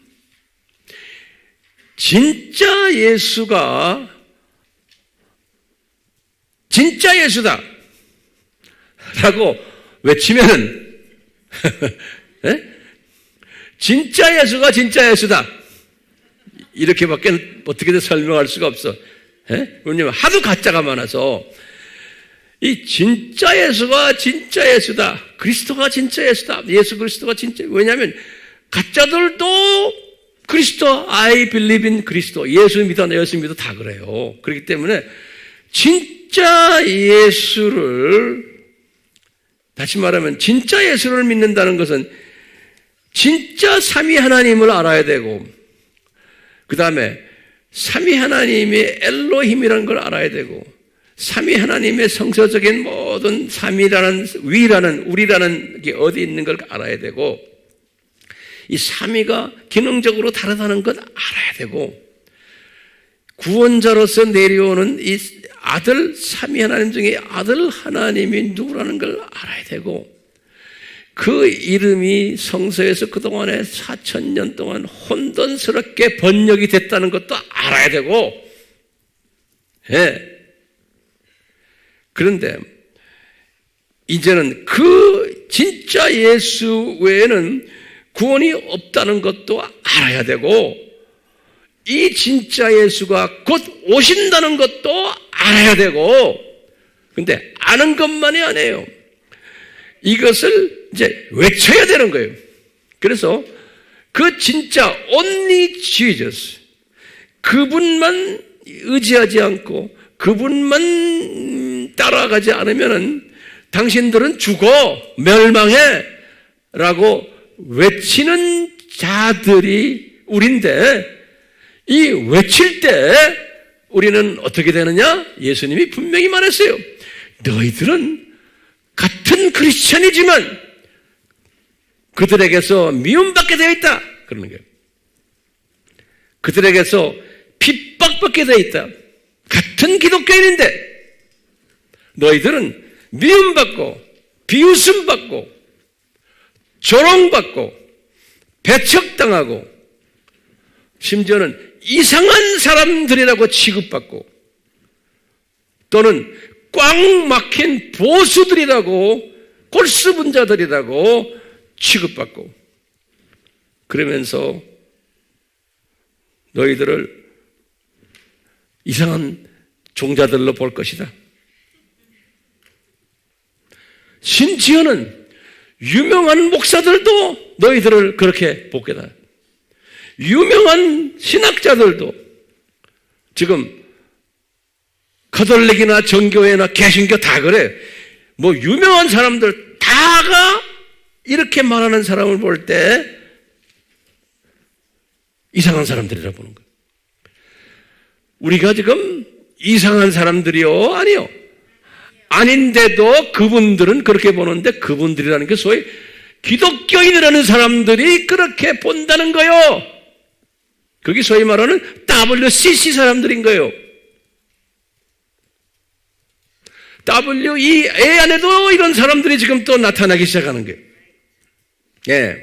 A: 진짜 예수가 진짜 예수다 라고 외치면은 진짜 예수가 진짜 예수다 이렇게밖에 어떻게든 설명할 수가 없어. 왜냐면 하도 가짜가 많아서 이 진짜 예수가 진짜 예수다, 그리스도가 진짜 예수다, 예수 그리스도가 진짜. 왜냐하면 가짜들도 그리스도, I believe in 그리스도, 예수 믿어, 예수 믿어 다 그래요. 그렇기 때문에 진짜 예수를, 다시 말하면 진짜 예수를 믿는다는 것은 진짜 삼위 하나님을 알아야 되고, 그 다음에 삼위 하나님이 엘로힘이라는 걸 알아야 되고, 삼위 하나님의 성서적인 모든 삼위라는, 위라는, 우리라는 게 어디 있는 걸 알아야 되고, 이 삼위가 기능적으로 다르다는 것 알아야 되고, 구원자로서 내려오는 이 아들, 삼위 하나님 중에 아들 하나님이 누구라는 걸 알아야 되고, 그 이름이 성서에서 그동안에 4,000년 동안 혼돈스럽게 번역이 됐다는 것도 알아야 되고, 그런데 이제는 그 진짜 예수 외에는 구원이 없다는 것도 알아야 되고, 이 진짜 예수가 곧 오신다는 것도 알아야 되고, 근데 아는 것만이 아니에요. 이것을 이제 외쳐야 되는 거예요. 그래서 그 진짜 only Jesus, 그분만 의지하지 않고 그분만 따라가지 않으면은 당신들은 죽어, 멸망해 라고 외치는 자들이 우린데, 이 외칠 때 우리는 어떻게 되느냐? 예수님이 분명히 말했어요. 너희들은 같은 크리스천이지만 그들에게서 미움받게 되어 있다. 그러는 거예요. 그들에게서 핍박받게 되어 있다. 같은 기독교인인데 너희들은 미움받고 비웃음받고 조롱받고 배척당하고 심지어는 이상한 사람들이라고 취급받고 또는 꽉 막힌 보수들이라고, 골수분자들이라고 취급받고, 그러면서 너희들을 이상한 종자들로 볼 것이다. 심지어는 유명한 목사들도 너희들을 그렇게 볼 거다. 유명한 신학자들도, 지금 가톨릭이나 정교회나 개신교 다 그래. 뭐 유명한 사람들 다가 이렇게 말하는 사람을 볼 때 이상한 사람들이라 보는 거예요. 우리가 지금 이상한 사람들이요? 아니요. 아닌데도 그분들은 그렇게 보는데, 그분들이라는 게 소위 기독교인이라는 사람들이 그렇게 본다는 거예요. 그게 소위 말하는 WCC 사람들인 거예요. WEA 안에도 이런 사람들이 지금 또 나타나기 시작하는 거예요.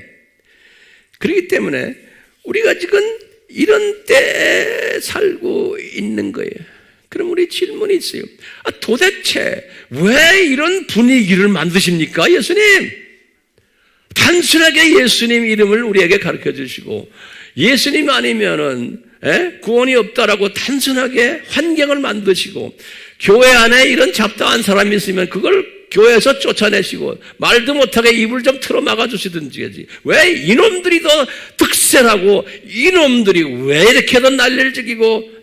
A: 그렇기 때문에 우리가 지금 이런 때에 살고 있는 거예요. 그럼 우리 질문이 있어요. 도대체 왜 이런 분위기를 만드십니까, 예수님? 단순하게 예수님 이름을 우리에게 가르쳐 주시고, 예수님 아니면은 구원이 없다라고 단순하게 환경을 만드시고, 교회 안에 이런 잡다한 사람이 있으면 그걸 교회에서 쫓아내시고 말도 못하게 입을 좀 틀어 막아주시든지. 왜 이놈들이 더 득세라고, 이놈들이 왜 이렇게 더 난리를 죽이고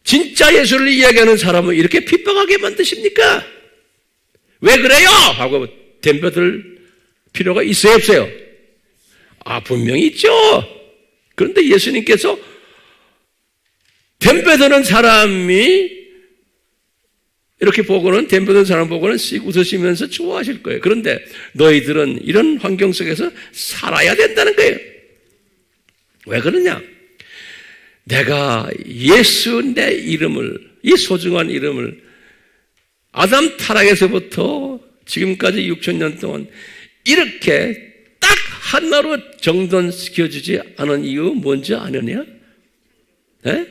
A: 진짜 예수를 이야기하는 사람을 이렇게 핍박하게 만드십니까? 왜 그래요? 하고 덤벼들 필요가 있어요, 없어요? 분명히 있죠. 그런데 예수님께서 덤벼드는 사람이 이렇게 보고는 덤벼든 사람 보고는 씩 웃으시면서 좋아하실 거예요. 그런데 너희들은 이런 환경 속에서 살아야 된다는 거예요. 왜 그러냐? 내가 예수 내 이름을, 이 소중한 이름을 아담 타락에서부터 지금까지 6,000년 동안 이렇게 딱 하나로 정돈시켜주지 않은 이유 뭔지 아느냐? 에?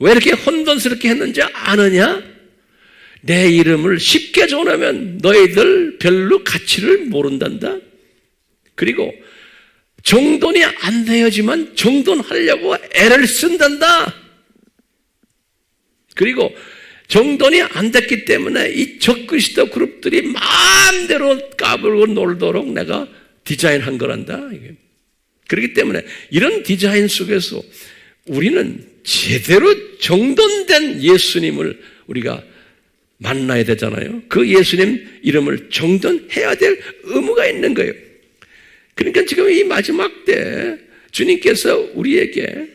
A: 왜 이렇게 혼돈스럽게 했는지 아느냐? 내 이름을 쉽게 전하면 너희들 별로 가치를 모른단다. 그리고 정돈이 안 되어지만 정돈하려고 애를 쓴단다. 그리고 정돈이 안 됐기 때문에 이 적그리스도 그룹들이 마음대로 까불고 놀도록 내가 디자인한 거란다. 그렇기 때문에 이런 디자인 속에서 우리는 제대로 정돈된 예수님을 우리가 만나야 되잖아요. 그 예수님 이름을 정돈해야 될 의무가 있는 거예요. 그러니까 지금 이 마지막 때 주님께서 우리에게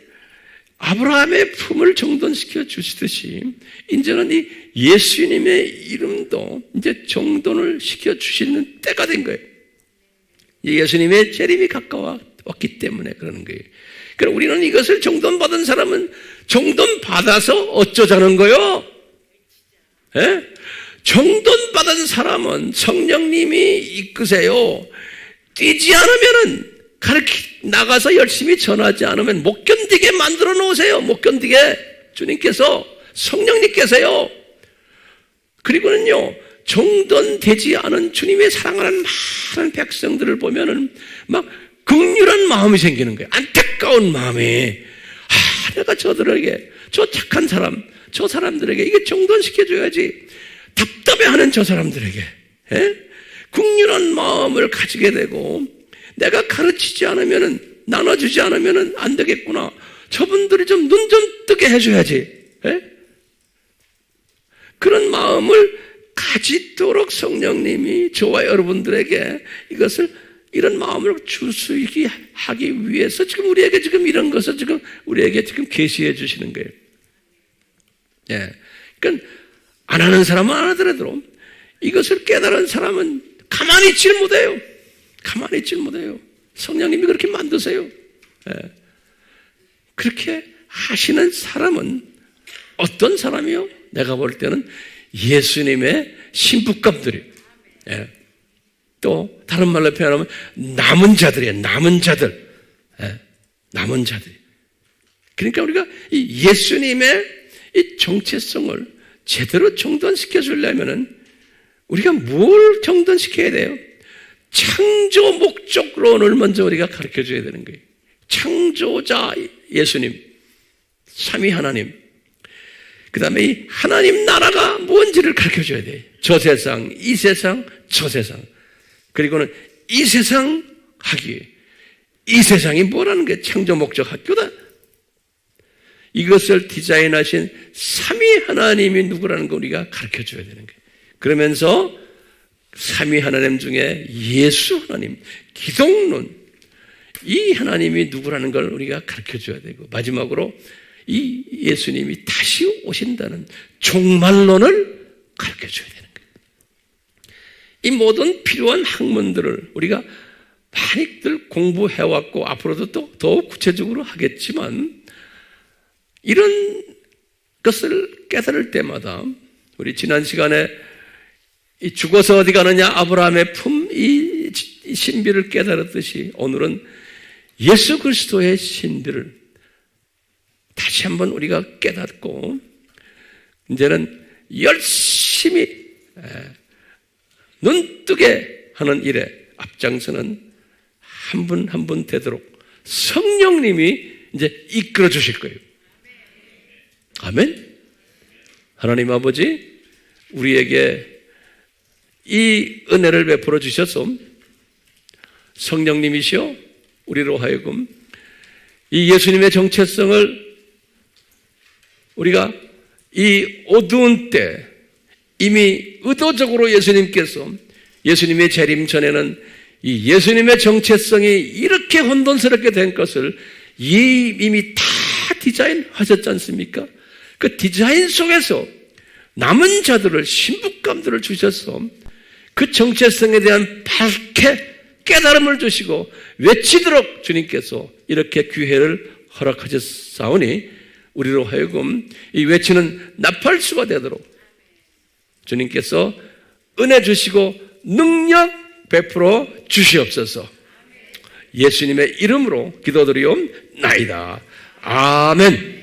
A: 아브라함의 품을 정돈시켜 주시듯이 이제는 이 예수님의 이름도 이제 정돈을 시켜 주시는 때가 된 거예요. 예수님의 재림이 가까웠기 때문에 그러는 거예요. 그럼 우리는 이것을 정돈받은 사람은 정돈받아서 어쩌자는 거요? 예? 정돈받은 사람은 성령님이 이끄세요. 뛰지 않으면은 나가서 열심히 전하지 않으면 못 견디게 만들어 놓으세요. 못 견디게 주님께서 성령님께서요. 그리고는요 정돈되지 않은 주님의 사랑하는 많은 백성들을 보면은 막 긍휼한 마음이 생기는 거예요. 안타까운 마음이 내가 저들에게 저 착한 사람 저 사람들에게 이게 정돈시켜줘야지 답답해하는 저 사람들에게 긍휼한 마음을 가지게 되고 내가 가르치지 않으면은 나눠주지 않으면은 안 되겠구나. 저분들이 좀 눈 좀 뜨게 해줘야지. 그런 마음을 가지도록 성령님이 저와 여러분들에게 이것을 이런 마음을 줄 수 있게 하기 위해서 지금 우리에게 지금 이런 것을 지금 우리에게 지금 계시해 주시는 거예요. 그러니까 안 하는 사람은 안 하더라도 이것을 깨달은 사람은 가만히 있질 못해요. 가만히 있질 못해요. 성령님이 그렇게 만드세요. 그렇게 하시는 사람은 어떤 사람이요? 내가 볼 때는 예수님의 신부감들이에요. 또 다른 말로 표현하면 남은 자들이에요. 남은 자들. 남은 자들. 그러니까 우리가 이 예수님의 이 정체성을 제대로 정돈시켜 주려면은 우리가 뭘 정돈시켜야 돼요? 창조 목적론을 먼저 우리가 가르쳐 줘야 되는 거예요. 창조자 예수님, 삼위 하나님, 그 다음에 이 하나님 나라가 뭔지를 가르쳐 줘야 돼요. 저 세상, 이 세상, 저 세상. 그리고는 이 세상 학위, 이 세상이 뭐라는 게 창조 목적 학교다. 이것을 디자인하신 삼위 하나님이 누구라는 거 우리가 가르쳐 줘야 되는 거예요. 그러면서 삼위 하나님 중에 예수 하나님, 기독론, 이 하나님이 누구라는 걸 우리가 가르쳐 줘야 되고 마지막으로 이 예수님이 다시 오신다는 종말론을 가르쳐 줘야 되는 거예요. 이 모든 필요한 학문들을 우리가 많이들 공부해왔고 앞으로도 또 더욱 구체적으로 하겠지만 이런 것을 깨달을 때마다 우리 지난 시간에 이 죽어서 어디 가느냐 아브라함의 품 이 신비를 깨달았듯이 오늘은 예수 그리스도의 신비를 다시 한번 우리가 깨닫고 이제는 열심히 눈뜨게 하는 일에 앞장서는 한 분 한 분 되도록 성령님이 이제 이끌어 주실 거예요. 아멘. 하나님 아버지 우리에게 이 은혜를 베풀어 주셔서 성령님이시여 우리로 하여금 이 예수님의 정체성을 우리가 이 어두운 때 이미 의도적으로 예수님께서 예수님의 재림 전에는 이 예수님의 정체성이 이렇게 혼돈스럽게 된 것을 이미 다 디자인하셨지 않습니까? 그 디자인 속에서 남은 자들을 신부감들을 주셔서 그 정체성에 대한 밝게 깨달음을 주시고 외치도록 주님께서 이렇게 기회를 허락하셨사오니 우리로 하여금 이 외치는 나팔수가 되도록 주님께서 은혜 주시고 능력 베풀어 주시옵소서. 예수님의 이름으로 기도드리옵나이다. 아멘.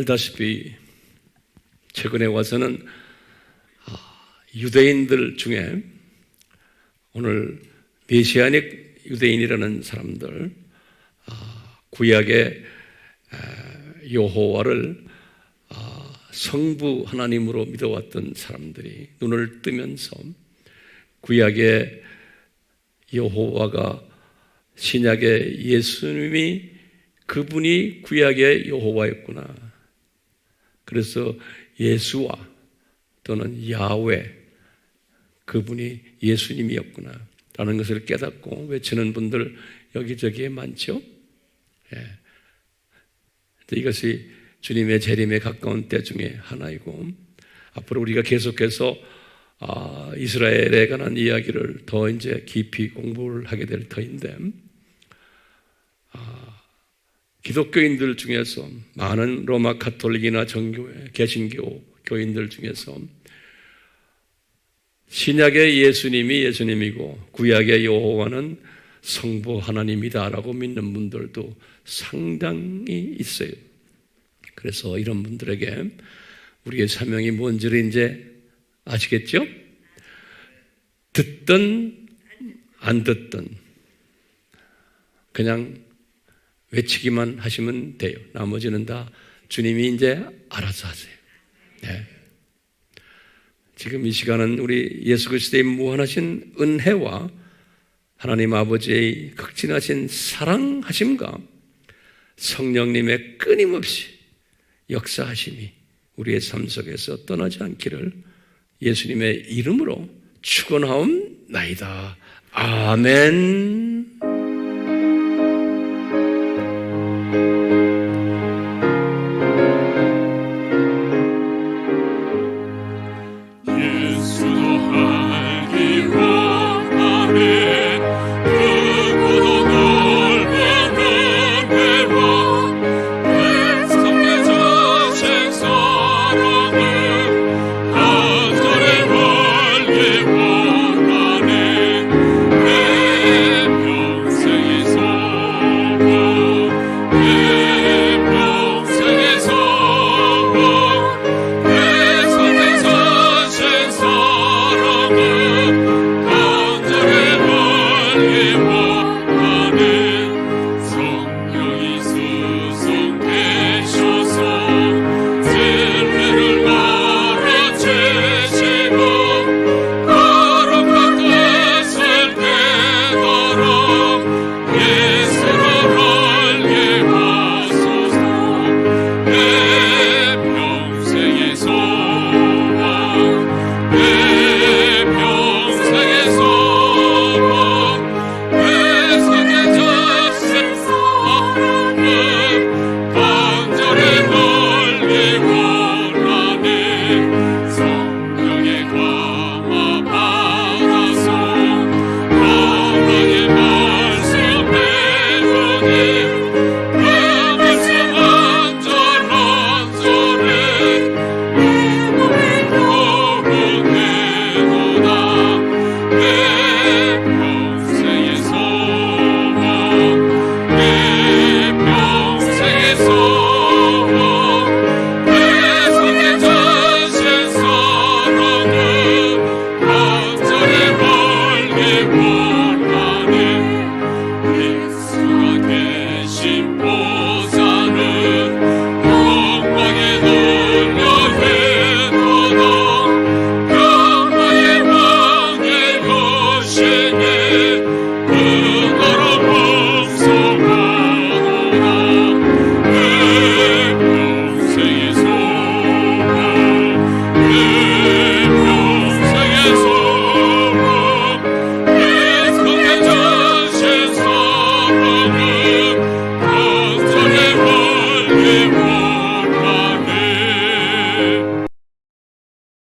A: 알다시피 최근에 와서는 유대인들 중에 오늘 메시아닉 유대인이라는 사람들, 구약의 여호와를 성부 하나님으로 믿어왔던 사람들이 눈을 뜨면서 구약의 여호와가 신약의 예수님이 그분이 구약의 여호와였구나. 그래서 예수와 또는 야훼 그분이 예수님이었구나 라는 것을 깨닫고 외치는 분들 여기저기에 많죠. 예. 이것이 주님의 재림에 가까운 때 중에 하나이고 앞으로 우리가 계속해서 이스라엘에 관한 이야기를 더 이제 깊이 공부를 하게 될 터인데 기독교인들 중에서 많은 로마 가톨릭이나 정교회, 개신교 교인들 중에서 신약의 예수님이 예수님이고 구약의 여호와는 성부 하나님이다라고 믿는 분들도 상당히 있어요. 그래서 이런 분들에게 우리의 사명이 뭔지를 이제 아시겠죠? 듣든 안 듣든 그냥 외치기만 하시면 돼요. 나머지는 다 주님이 이제 알아서 하세요. 네. 지금 이 시간은 우리 예수 그리스도의 무한하신 은혜와 하나님 아버지의 극진하신 사랑하심과 성령님의 끊임없이 역사하심이 우리의 삶 속에서 떠나지 않기를 예수님의 이름으로 축원하옵나이다. 아멘.